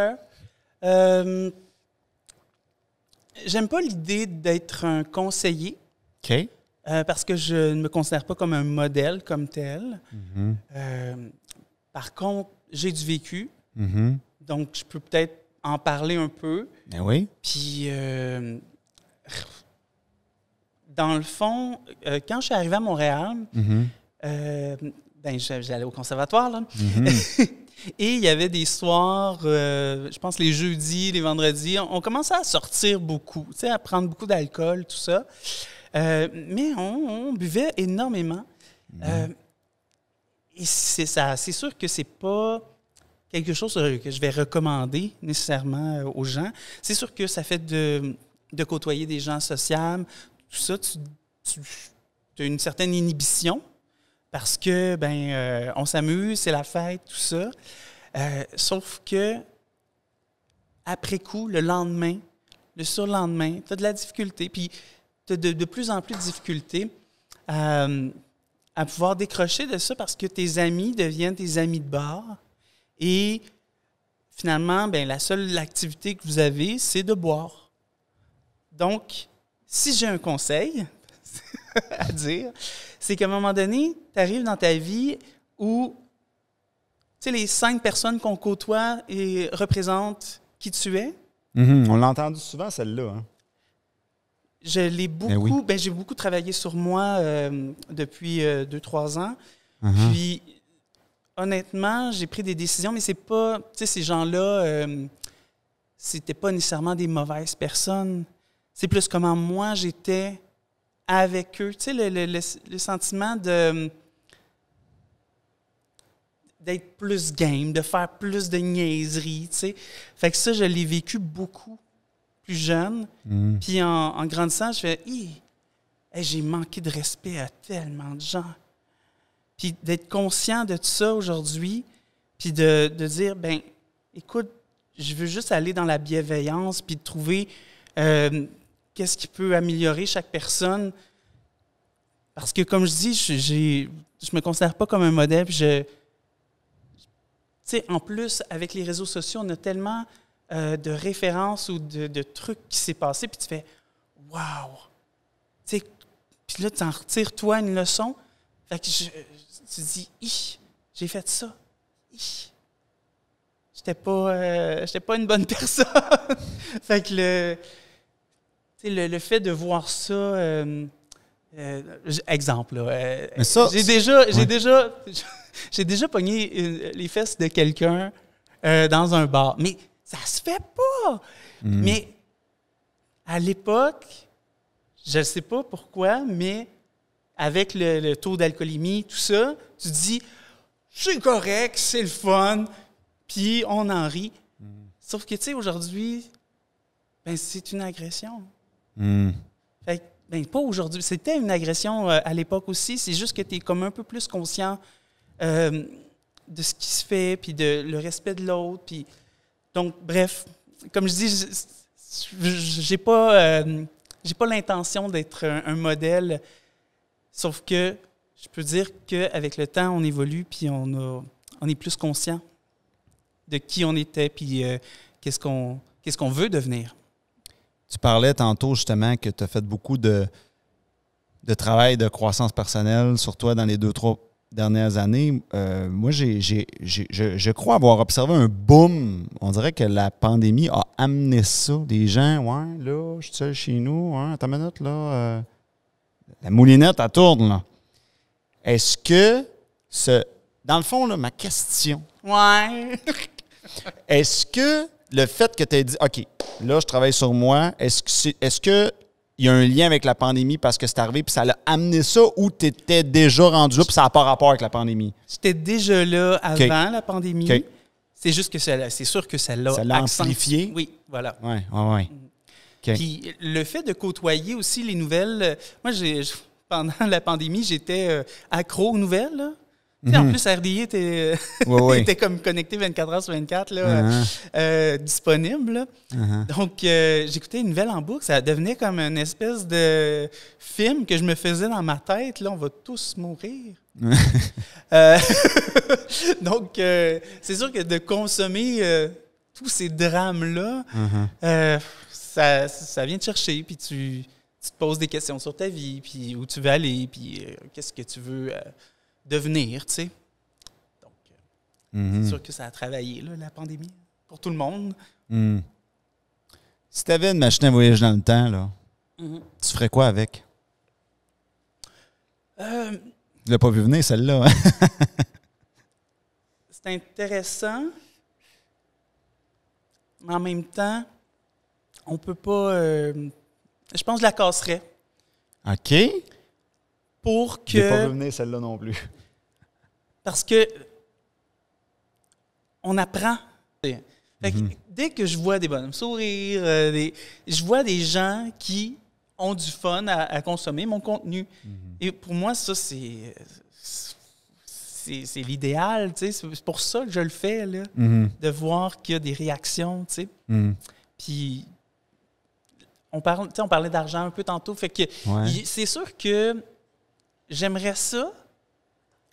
J'aime pas l'idée d'être un conseiller. OK. Parce que je ne me considère pas comme un modèle comme tel. Par contre, j'ai du vécu, donc je peux peut-être en parler un peu. Ben oui. Puis, dans le fond, quand je suis arrivé à Montréal, j'allais au conservatoire, là. Et il y avait des soirs, je pense les jeudis, les vendredis, on commençait à sortir beaucoup, tu sais, à prendre beaucoup d'alcool, tout ça. Mais on buvait énormément. Et c'est sûr que c'est pas quelque chose que je vais recommander nécessairement aux gens. C'est sûr que ça fait de côtoyer des gens sociables, tout ça, tu as une certaine inhibition parce que, on s'amuse, c'est la fête, tout ça. Sauf que, après coup, le lendemain, le surlendemain, tu as de la difficulté. Puis, tu as de plus en plus de difficultés à pouvoir décrocher de ça parce que tes amis deviennent tes amis de bar. Et finalement, la seule activité que vous avez, c'est de boire. Donc, si j'ai un conseil à dire, c'est qu'à un moment donné, tu arrives dans ta vie où, tu sais, les 5 personnes qu'on côtoie et représentent qui tu es. On l'a entendu souvent, celle-là. Hein? Je l'ai beaucoup, j'ai beaucoup travaillé sur moi depuis 2-3 ans. Puis, honnêtement, j'ai pris des décisions, mais c'est pas, tu sais, ces gens-là, c'était pas nécessairement des mauvaises personnes. C'est plus comment moi j'étais avec eux. Tu sais, le sentiment d'être plus game, de faire plus de niaiseries, tu sais. Fait que ça, je l'ai vécu beaucoup plus jeune. Puis en grandissant, je fais j'ai manqué de respect à tellement de gens. Puis d'être conscient de tout ça aujourd'hui, puis de dire, écoute, je veux juste aller dans la bienveillance, puis de trouver qu'est-ce qui peut améliorer chaque personne. Parce que, comme je dis, je me considère pas comme un modèle. Puis tu sais, en plus, avec les réseaux sociaux, on a tellement de références ou de trucs qui s'est passé, puis tu fais « wow! » Tu sais, puis là, tu en retires, toi, une leçon. Fait que tu te dis « j'ai fait ça. J'étais pas une bonne personne. » Fait que le fait de voir ça... exemple, là. J'ai déjà pogné les fesses de quelqu'un dans un bar. Mais ça se fait pas! Mais à l'époque, je ne sais pas pourquoi, mais avec le taux d'alcoolémie, tout ça, tu te dis, c'est correct, c'est le fun, puis on en rit. Sauf que, tu sais, aujourd'hui, c'est une agression. Fait que, pas aujourd'hui. C'était une agression à l'époque aussi. C'est juste que tu es comme un peu plus conscient de ce qui se fait, puis de le respect de l'autre. Puis donc, bref, comme je dis, j'ai pas l'intention d'être un modèle, sauf que je peux dire qu'avec le temps, on évolue, puis on est plus conscient de qui on était, puis qu'est-ce qu'on veut devenir. Tu parlais tantôt justement que tu as fait beaucoup de travail de croissance personnelle sur toi dans les 2-3 dernières années. Moi, je crois avoir observé un boom. On dirait que la pandémie a amené ça. Des gens, là, je suis seul chez nous. Attends une minute, là. La moulinette, elle tourne, là. Est-ce que dans le fond, là, ma question. Ouais. Est-ce que le fait que tu aies dit, OK, là, je travaille sur moi, est-ce qu'il il y a un lien avec la pandémie parce que c'est arrivé puis ça l'a amené ça ou tu étais déjà rendu là puis ça n'a pas rapport avec la pandémie? J'étais déjà là avant la pandémie. OK. C'est juste que c'est sûr que ça l'a amplifié? Oui, voilà. Oui. Okay. Puis le fait de côtoyer aussi les nouvelles... Moi, pendant la pandémie, j'étais accro aux nouvelles, là. En plus, RDI était, était comme connecté 24 heures sur 24, là, disponible. Là. Donc, j'écoutais une nouvelle en boucle. Ça devenait comme une espèce de film que je me faisais dans ma tête. Là, on va tous mourir. Donc, c'est sûr que de consommer tous ces drames-là, ça vient te chercher. Puis tu te poses des questions sur ta vie, puis où tu veux aller, puis qu'est-ce que tu veux... devenir, tu sais. Donc, c'est sûr que ça a travaillé, là, la pandémie, pour tout le monde. Si tu avais une machine à voyager dans le temps, là, tu ferais quoi avec? Tu l'as pas vu venir, celle-là. Hein? C'est intéressant, mais en même temps, on peut pas... je pense que je la casserais. OK. Pour que... Je l'ai pas vu venir, celle-là non plus. Parce que on apprend. Fait que dès que je vois des bonhommes sourire, je vois des gens qui ont du fun à consommer mon contenu. Et pour moi, ça, c'est l'idéal. Tu sais. C'est pour ça que je le fais, là, de voir qu'il y a des réactions. Tu sais. Puis, on parlait d'argent un peu tantôt. Fait que c'est sûr que j'aimerais ça,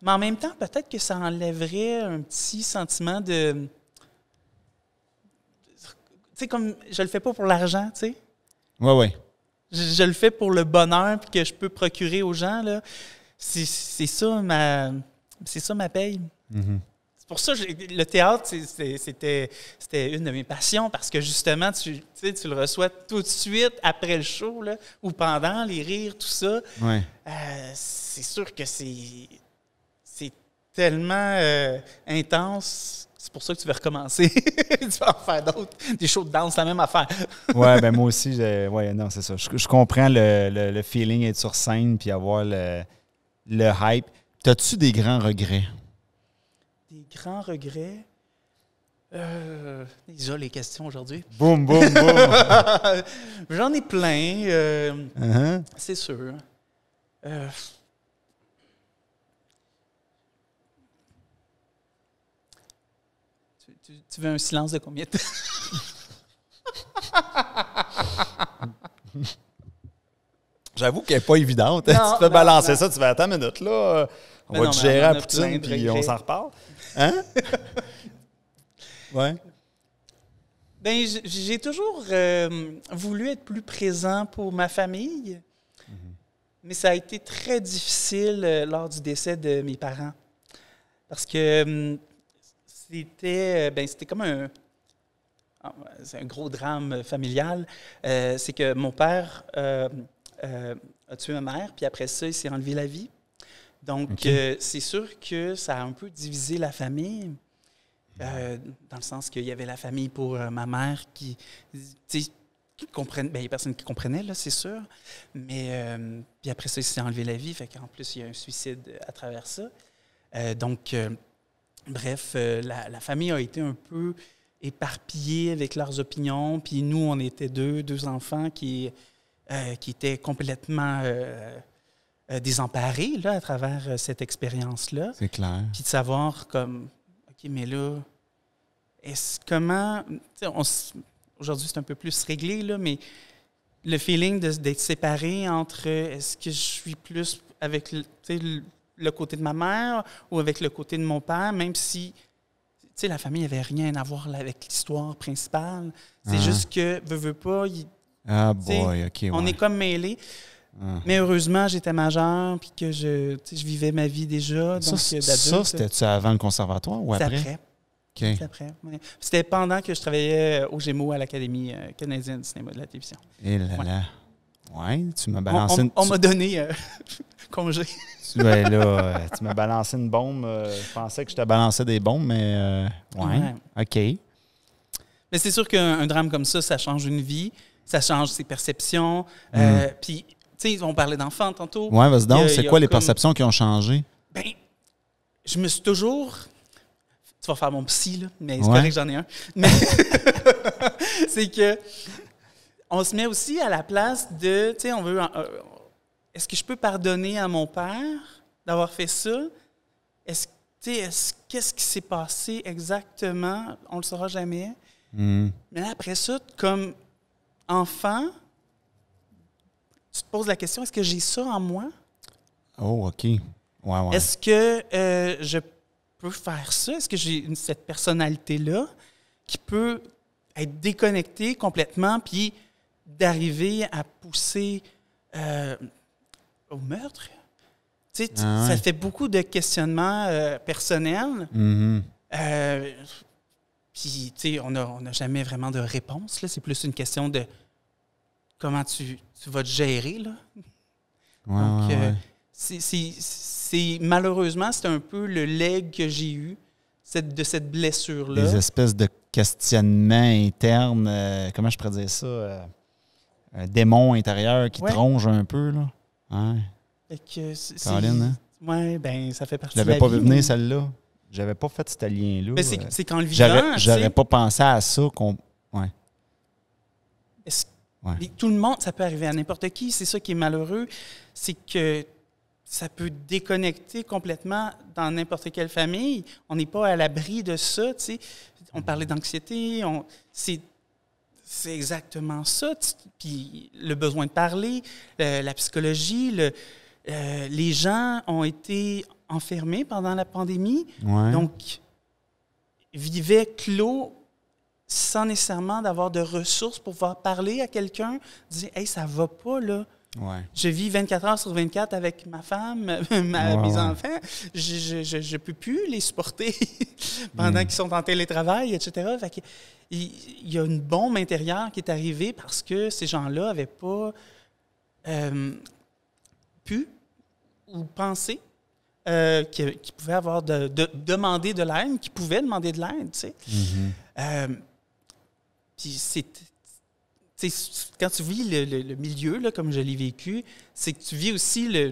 mais en même temps, peut-être que ça enlèverait un petit sentiment de... Tu sais, comme je le fais pas pour l'argent, tu sais. Oui. Je le fais pour le bonheur puis que je peux procurer aux gens, là. C'est ça ma paye. C'est pour ça que le théâtre, c'était une de mes passions parce que justement, tu le reçois tout de suite après le show, là, ou pendant, les rires, tout ça. Ouais. C'est sûr que c'est tellement intense. C'est pour ça que tu vas recommencer. Tu vas en faire d'autres. Des shows de danse, la même affaire. Ouais, ben moi aussi, non, c'est ça. Je comprends le feeling d'être sur scène puis avoir le hype. T'as-tu des grands regrets? Des grands regrets? Déjà, les questions aujourd'hui. Boum, boum, boum. J'en ai plein, c'est sûr. Tu veux un silence de combien de temps? J'avoue qu'elle n'est pas évidente. Tu peux balancer ça, tu vas attendre une minute, là. On va te gérer à Poutine, puis on s'en reparle. Hein? Ouais. Bien, j'ai toujours voulu être plus présent pour ma famille, mais ça a été très difficile lors du décès de mes parents. Parce que c'était comme un gros drame familial. C'est que mon père a tué ma mère, puis après ça, il s'est enlevé la vie. Donc, c'est sûr que ça a un peu divisé la famille, dans le sens qu'il y avait la famille pour ma mère qui comprenait, il y a personne qui comprenait, là, c'est sûr. Mais puis après ça, il s'est enlevé la vie, fait qu'en plus, il y a un suicide à travers ça. Bref, la famille a été un peu éparpillée avec leurs opinions. Puis nous, on était deux enfants qui étaient complètement désemparés là, à travers cette expérience-là. C'est clair. Puis de savoir comme, OK, mais là, aujourd'hui, c'est un peu plus réglé, là, mais le feeling d'être séparé entre est-ce que je suis plus avec le côté de ma mère ou avec le côté de mon père, même si la famille n'avait rien à voir avec l'histoire principale. C'est juste que, veux pas, on est comme mêlés. Mais heureusement, j'étais majeur puis que je vivais ma vie déjà. Donc, ça c'était-tu avant le conservatoire ou après? C'est après. Okay. C'est après. Ouais. C'était pendant que je travaillais au Gémeaux à l'Académie canadienne du cinéma et de la télévision. Et là. Ouais, tu m'as balancé on m'a donné congé. Tu m'as balancé une bombe. Je pensais que je te balançais des bombes, mais ouais. OK. Mais c'est sûr qu'un drame comme ça change une vie. ça change ses perceptions. Puis, tu sais, on parlait d'enfants tantôt. Ouais, vas-y donc. Il C'est y a quoi les comme- perceptions qui ont changé? Ben, je me suis toujours... Tu vas faire mon psy, là, mais c'est Ouais. correct, j'en ai un. Mais c'est que on se met aussi à la place de... Tu sais, on veut... est-ce que je peux pardonner à mon père d'avoir fait ça? Qu'est-ce qui s'est passé exactement? On le saura jamais. Mais là, après ça, comme enfant, tu te poses la question, est-ce que j'ai ça en moi? Oh, OK. Ouais, ouais. Est-ce que je peux faire ça? Est-ce que j'ai cette personnalité-là qui peut être déconnectée complètement puis d'arriver à pousser au meurtre? Tu sais, Ah ouais. ça fait beaucoup de questionnements personnels. Mhm. Puis, tu sais, on n'a jamais vraiment de réponse. Là. C'est plus une question de comment tu vas te gérer. Là. Ouais, Donc, ouais, ouais. malheureusement, c'est un peu le leg que j'ai eu de cette blessure-là. Des espèces de questionnements internes. Comment je pourrais dire ça? Un démon intérieur qui Ouais. te ronge un peu, là. Ouais. Fait que c'est- Caroline, hein? Ouais, ben ça fait partie Je de la l'avais pas vie. vu venir, celle-là. J'avais pas fait ce lien-là. Ben, c'est qu'en le vivant, J'aurais tu sais, pas pensé à ça qu'on... Ouais. est-ce- Ouais. mais tout le monde, ça peut arriver à n'importe qui. C'est ça qui est malheureux, c'est que ça peut déconnecter complètement dans n'importe quelle famille. On n'est pas à l'abri de ça, tu sais. On parlait d'anxiété, c'est exactement ça. Puis le besoin de parler, la psychologie, les gens ont été enfermés pendant la pandémie, Ouais. donc vivaient clos sans nécessairement d'avoir de ressources pour pouvoir parler à quelqu'un, dire « Hey, ça va pas, là. Ouais. Je vis 24 heures sur 24 avec ma femme, mes Ouais. enfants. Je peux plus les supporter pendant qu'ils sont en télétravail, etc. » Fait que, il y a une bombe intérieure qui est arrivée parce que ces gens-là n'avaient pas pu ou pensé qu'ils pouvaient avoir demander de l'aide, qu'ils pouvaient demander de l'aide, tu sais. Puis quand tu vis le milieu, là, comme je l'ai vécu, c'est que tu vis aussi là,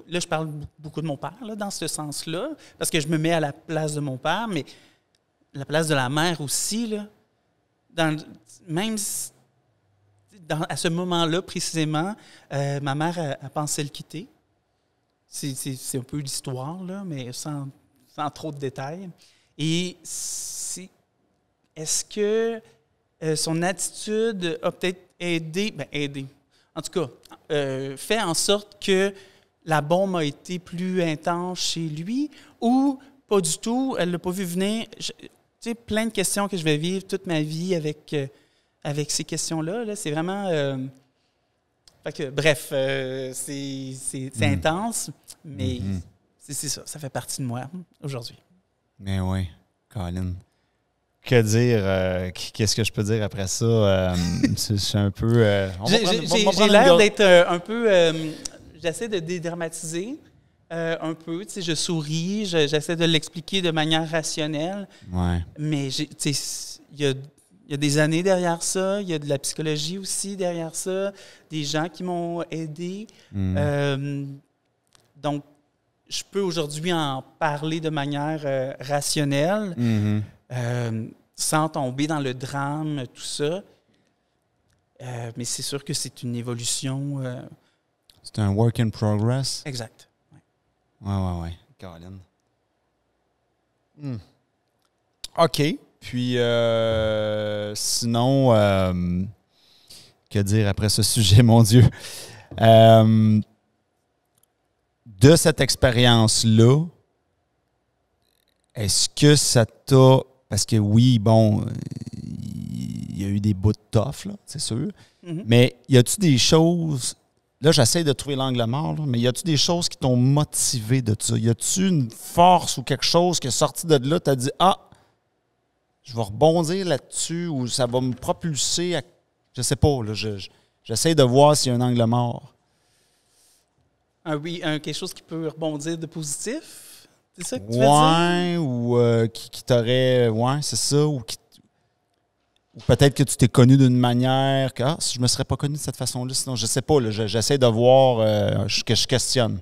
je parle beaucoup de mon père, là, dans ce sens-là, parce que je me mets à la place de mon père, mais la place de la mère aussi, là. À ce moment-là, précisément, ma mère a pensé le quitter. C'est un peu l'histoire, là, mais sans trop de détails. Et est-ce que son attitude a peut-être aidé, en tout cas, fait en sorte que la bombe a été plus intense chez lui ou pas du tout, elle ne l'a pas vu venir. Tu sais, plein de questions que je vais vivre toute ma vie avec ces questions-là. Là. C'est vraiment... fait que, bref, c'est intense, mais c'est ça. Ça fait partie de moi aujourd'hui. Mais oui, Colin. Que dire? Qu'est-ce que je peux dire après ça? C'est un peu... J'ai l'air d'être un peu... j'essaie de dédramatiser un peu. Tu sais, je souris, j'essaie de l'expliquer de manière rationnelle. Ouais. Mais il y a des années derrière ça, il y a de la psychologie aussi derrière ça, des gens qui m'ont aidé. Donc, je peux aujourd'hui en parler de manière rationnelle, sans tomber dans le drame, tout ça. Mais c'est sûr que c'est une évolution. C'est un work in progress. Exact. Ouais. Caroline. OK. Puis, sinon, que dire après ce sujet, mon Dieu? De cette expérience-là, est-ce que ça t'a... Parce que oui, bon, il y a eu des bouts de tough, là, c'est sûr. Mais y a-tu des choses... Là, j'essaie de trouver l'angle mort, là, mais y a-tu des choses qui t'ont motivé de ça? Y a-tu une force ou quelque chose qui est sorti de là, t'as dit « Ah, je vais rebondir là-dessus » ou ça va me propulser à... Je sais pas, là, j'essaie de voir s'il y a un angle mort. Quelque chose qui peut rebondir de positif? C'est ça que tu veux dire? Ou qui t'aurait... Ouais, c'est ça. Ou qui... Ou peut-être que tu t'es connu d'une manière que si je me serais pas connu de cette façon-là, sinon je sais pas, là, j'essaie de voir que je questionne.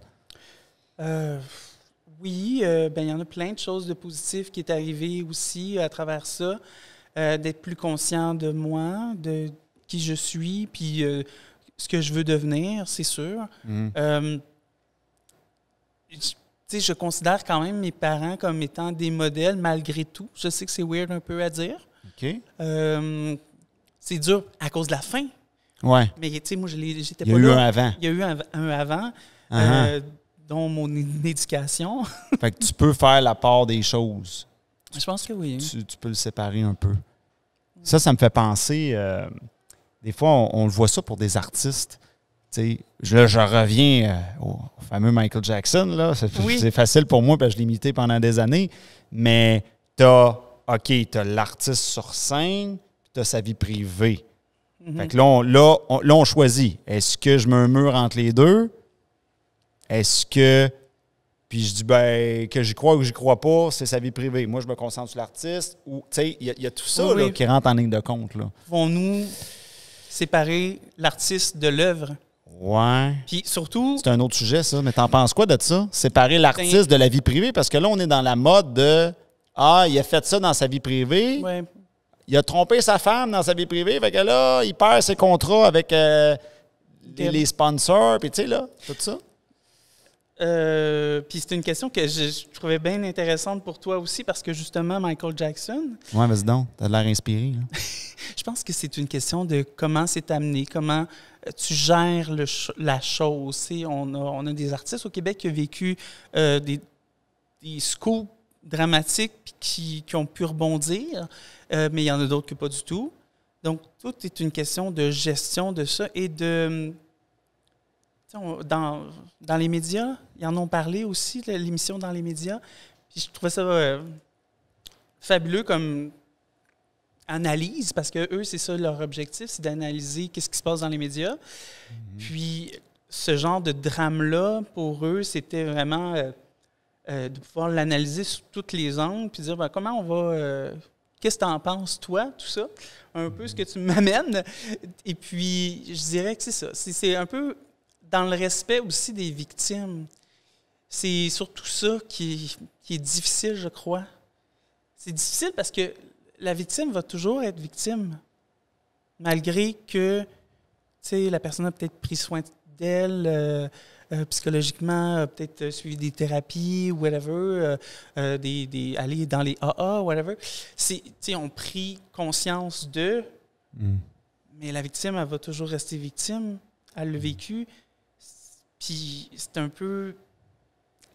Oui, il y en a plein de choses de positives qui est arrivé aussi à travers ça. D'être plus conscient de moi, de qui je suis, puis ce que je veux devenir, c'est sûr. Je considère quand même mes parents comme étant des modèles malgré tout. Je sais que c'est weird un peu à dire. OK. C'est dur à cause de la fin. Ouais. Mais moi, j'étais Il y pas a eu là. un avant. Il y a eu un avant, dont mon éducation. Fait que tu peux faire la part des choses. Je pense que oui. Tu peux le séparer un peu. Ça me fait penser... des fois, on le voit ça pour des artistes. Je reviens au fameux Michael Jackson. Là. C'est facile pour moi parce que je l'ai imité pendant des années. Mais t'as l'artiste sur scène, puis t'as sa vie privée. Fait que là, on choisit. Est-ce que je murmure entre les deux? Est-ce que... Puis je dis, que j'y crois ou j'y crois pas, c'est sa vie privée. Moi, je me concentre sur l'artiste. Ou, il y a tout ça là, qui rentre en ligne de compte. Là. Vont-nous séparer l'artiste de l'œuvre? Ouais. Puis surtout... C'est un autre sujet, ça. Mais t'en penses quoi de ça? Séparer l'artiste de la vie privée? Parce que là, on est dans la mode de... il a fait ça dans sa vie privée. Ouais. Il a trompé sa femme dans sa vie privée. Fait que là, il perd ses contrats avec les sponsors. Puis tu sais, là, tout ça. Puis c'est une question que je trouvais bien intéressante pour toi aussi parce que justement, Michael Jackson... Ouais, vas-y donc. T'as l'air inspiré. Là. Je pense que c'est une question de comment c'est amené, comment tu gères la chose. On a des artistes au Québec qui ont vécu des scoops dramatiques qui ont pu rebondir, mais il y en a d'autres que pas du tout. Donc, tout est une question de gestion de ça et de... Dans les médias, ils en ont parlé aussi, l'émission dans les médias. Puis je trouvais ça fabuleux comme analyse, parce que eux, c'est ça leur objectif, c'est d'analyser qu'est-ce qui se passe dans les médias. Puis ce genre de drame-là, pour eux, c'était vraiment de pouvoir l'analyser sous tous les angles, puis dire comment on va... qu'est-ce que tu en penses, toi, tout ça? Un peu ce que tu m'amènes. Et puis, je dirais que c'est ça. C'est un peu... dans le respect aussi des victimes. C'est surtout ça qui est difficile, je crois. C'est difficile parce que la victime va toujours être victime, malgré que la personne a peut-être pris soin d'elle, psychologiquement, a peut-être suivi des thérapies, whatever, aller dans les AA, whatever. On pris conscience d'eux, mais la victime, elle va toujours rester victime. Elle l'a vécu. Puis c'est un peu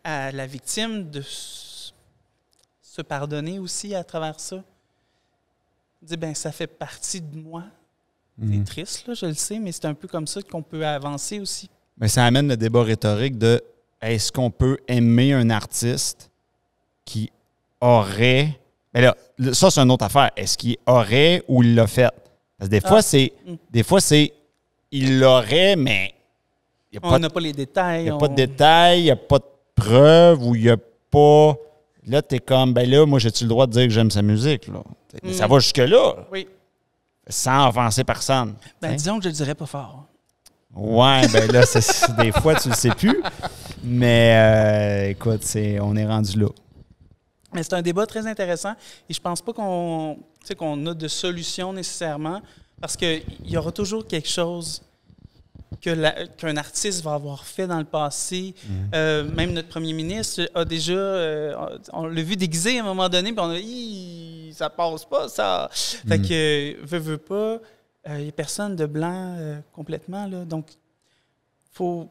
à la victime de se pardonner aussi à travers ça. Dire, ça fait partie de moi. C'est triste, là, je le sais, mais c'est un peu comme ça qu'on peut avancer aussi. Mais ça amène le débat rhétorique de est-ce qu'on peut aimer un artiste qui aurait... Mais là, ça, c'est une autre affaire. Est-ce qu'il aurait ou il l'a fait? Parce que des fois, c'est il l'aurait, mais... On n'a pas les détails. Il n'y a pas de détails, il n'y a pas de preuves ou il n'y a pas... Là, tu es comme, moi, j'ai-tu le droit de dire que j'aime sa musique? Là? Mais ça va jusque-là. Oui. Sans offenser personne. Disons que je le dirais pas fort. Ouais, là, des fois, tu le sais plus. Mais écoute, on est rendu là. Mais c'est un débat très intéressant et je pense pas qu'on a de solution nécessairement parce qu'il y aura toujours quelque chose qu'un artiste va avoir fait dans le passé. Même notre premier ministre a déjà... on l'a vu déguisé à un moment donné, puis on a dit « ça passe pas, ça! » Fait que, veut pas, il n'y a personne de blanc complètement, là. Donc, faut...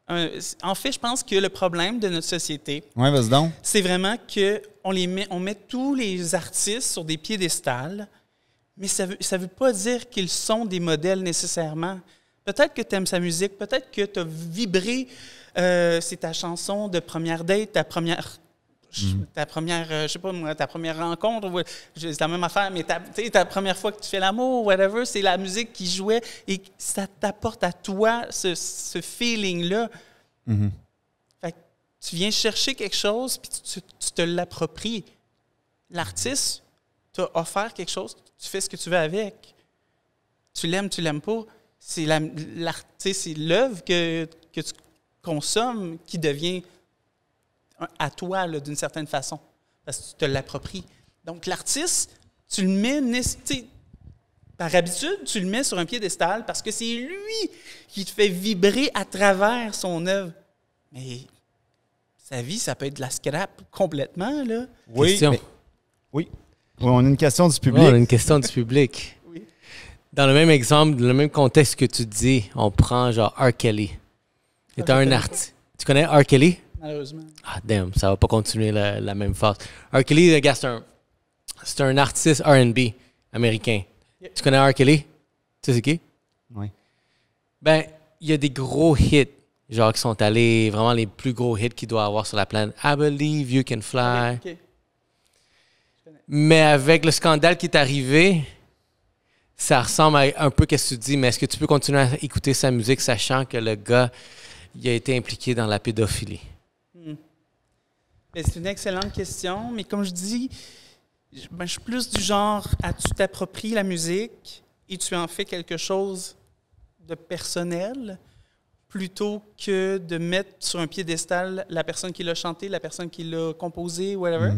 en fait, je pense que le problème de notre société, vas-y donc. C'est vraiment qu'on met tous les artistes sur des piédestals, mais ça veut pas dire qu'ils sont des modèles nécessairement. Peut-être que tu aimes sa musique, peut-être que tu as vibré, c'est ta chanson de première date, ta première, je sais pas moi, ta première rencontre, c'est la même affaire, mais ta première fois que tu fais l'amour, whatever, c'est la musique qui jouait et ça t'apporte à toi ce feeling-là. Fait que tu viens chercher quelque chose puis tu te l'appropries. L'artiste, t'as offert quelque chose, tu fais ce que tu veux avec. Tu l'aimes pas. C'est c'est l'œuvre que tu consommes qui devient à toi, là, d'une certaine façon, parce que tu te l'appropries. Donc, l'artiste, tu le mets, par habitude, tu le mets sur un piédestal parce que c'est lui qui te fait vibrer à travers son œuvre. Mais sa vie, ça peut être de la scrap complètement, là. Oui, oui. On a une question du public. Oh, on a une question du public. Oui. Dans le même exemple, dans le même contexte que tu dis, on prend genre R. Kelly. C'est un artiste. Tu connais R. Kelly? Malheureusement. Ah, damn, ça va pas continuer la même phase. R. Kelly, le gars, c'est un artiste R&B américain. Tu connais R. Kelly? Tu sais c'est qui? Oui. Ben, il y a des gros hits, genre qui sont allés, vraiment les plus gros hits qu'il doit avoir sur la planète. I Believe You Can Fly. Okay. Mais avec le scandale qui est arrivé, ça ressemble à un peu ce que tu dis, mais est-ce que tu peux continuer à écouter sa musique sachant que le gars, il a été impliqué dans la pédophilie? C'est une excellente question, mais comme je dis, je suis plus du genre à tu t'appropries la musique et tu en fais quelque chose de personnel plutôt que de mettre sur un piédestal la personne qui l'a chanté, la personne qui l'a composé, whatever.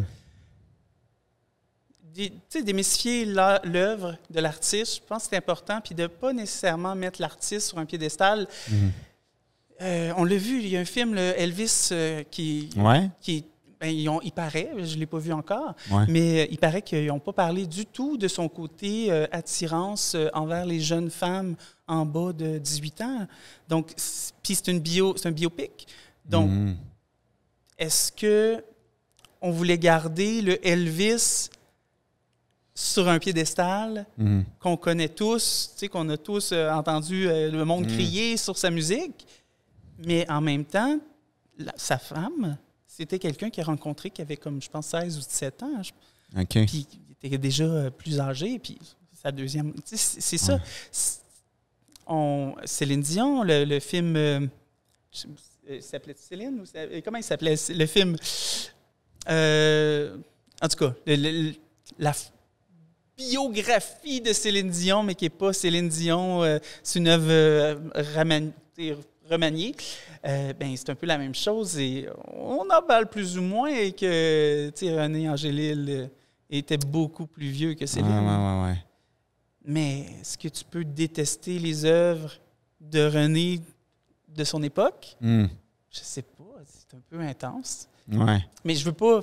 Démystifier l'œuvre de l'artiste, je pense que c'est important, puis de ne pas nécessairement mettre l'artiste sur un piédestal. On l'a vu, il y a un film, le Elvis, qui il paraît, je ne l'ai pas vu encore, mais il paraît qu'ils n'ont pas parlé du tout de son côté attirance envers les jeunes femmes en bas de 18 ans. Donc, puis c'est un biopic. Donc, est-ce que on voulait garder le Elvis sur un piédestal qu'on connaît tous, qu'on a tous entendu le monde crier sur sa musique, mais en même temps, sa femme, c'était quelqu'un qu'il a rencontré qui avait comme, je pense, 16 ou 17 ans. Puis il était déjà plus âgé, puis sa deuxième... C'est ça. Céline Dion, le film... s'appelait Céline? Comment il s'appelait? Le film... en tout cas, la biographie de Céline Dion, mais qui n'est pas Céline Dion, c'est une œuvre remaniée. C'est un peu la même chose. Et on en parle plus ou moins et que René Angélil était beaucoup plus vieux que Céline. Ouais. Mais est-ce que tu peux détester les œuvres de René de son époque? Je sais pas. C'est un peu intense. Ouais. Mais je veux pas...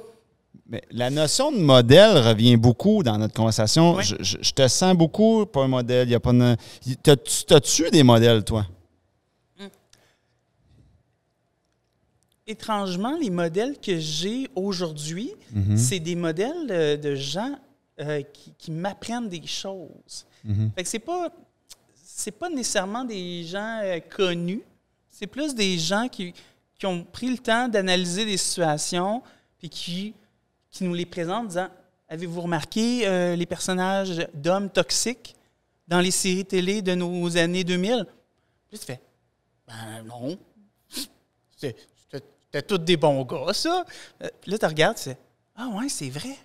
Mais la notion de modèle revient beaucoup dans notre conversation. Oui. Je te sens beaucoup pas un modèle. Y a pas t'as-tu des modèles, toi? Étrangement, les modèles que j'ai aujourd'hui, c'est des modèles de gens qui m'apprennent des choses. Fait que c'est pas nécessairement des gens connus. C'est plus des gens qui ont pris le temps d'analyser des situations puis qui nous les présentent en disant « Avez-vous remarqué les personnages d'hommes toxiques dans les séries télé de nos années 2000? » Puis tu fais « Ben non. C'était tous des bons gars, ça. » Puis là, tu regardes, tu fais « Ah ouais, c'est vrai. »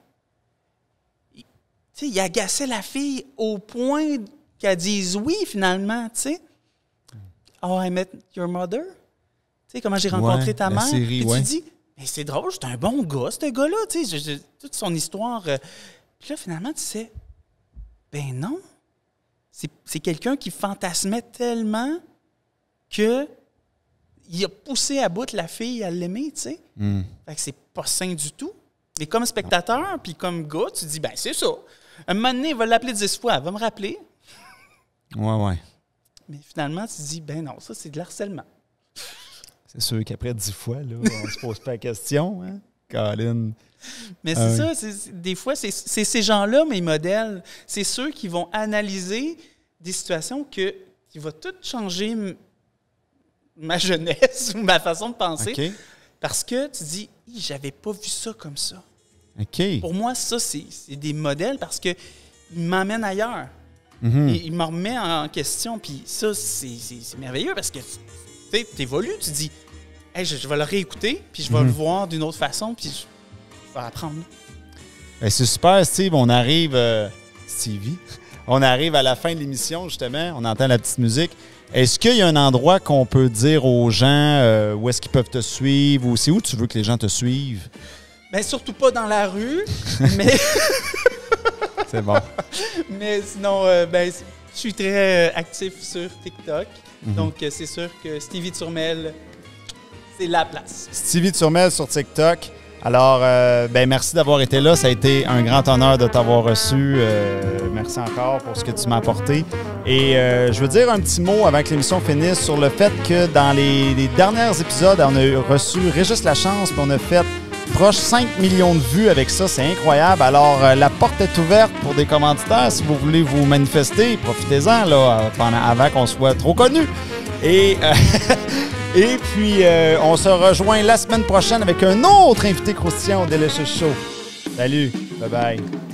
Il agaçait la fille au point qu'elle dise oui, finalement, tu sais. « Oh, I met your mother. » Tu sais, comment j'ai rencontré ta mère. Série, puis tu dis « Mais c'est drôle, c'est un bon gars, ce gars-là. » Tu sais, toute son histoire. Puis là, finalement, tu sais, ben non. C'est quelqu'un qui fantasmait tellement que il a poussé à bout la fille à l'aimer, tu sais. Fait que c'est pas sain du tout. Mais comme spectateur, puis comme gars, tu dis, ben c'est ça. Un moment donné, il va l'appeler 10 fois, elle va me rappeler. Ouais. Mais finalement, tu dis, ben non, ça, c'est de l'harcèlement. C'est sûr qu'après 10 fois, là, on se pose pas la question, hein, Colin. Mais c'est ça, des fois, c'est ces gens-là, mes modèles. C'est ceux qui vont analyser des situations qui vont tout changer ma jeunesse ou ma façon de penser. Okay. Parce que tu dis, j'avais pas vu ça comme ça. OK. Pour moi, ça, c'est des modèles parce qu'ils m'emmènent ailleurs. Mm-hmm. Ils me remettent en question. Puis ça, c'est merveilleux parce que tu évolues. Tu dis, hey, je vais le réécouter, puis je vais le voir d'une autre façon, puis je vais apprendre. Ben, c'est super, Steve. On arrive... Stevie. On arrive à la fin de l'émission, justement. On entend la petite musique. Est-ce qu'il y a un endroit qu'on peut dire aux gens où est-ce qu'ils peuvent te suivre ou c'est où tu veux que les gens te suivent? Bien, surtout pas dans la rue, mais... C'est bon. Mais sinon, je suis très actif sur TikTok. Donc, c'est sûr que Stevie Turmel, c'est la place. Stevie Turmel sur TikTok. Alors, merci d'avoir été là. Ça a été un grand honneur de t'avoir reçu. Merci encore pour ce que tu m'as apporté. Et je veux dire un petit mot avant que l'émission finisse sur le fait que dans les derniers épisodes, on a reçu Régis Lachance, puis on a fait proche 5 millions de vues avec ça. C'est incroyable. Alors, la porte est ouverte pour des commanditaires. Si vous voulez vous manifester, profitez-en là, avant qu'on soit trop connus. Et puis, on se rejoint la semaine prochaine avec un autre invité croustillant au Delicious Show. Salut, bye-bye.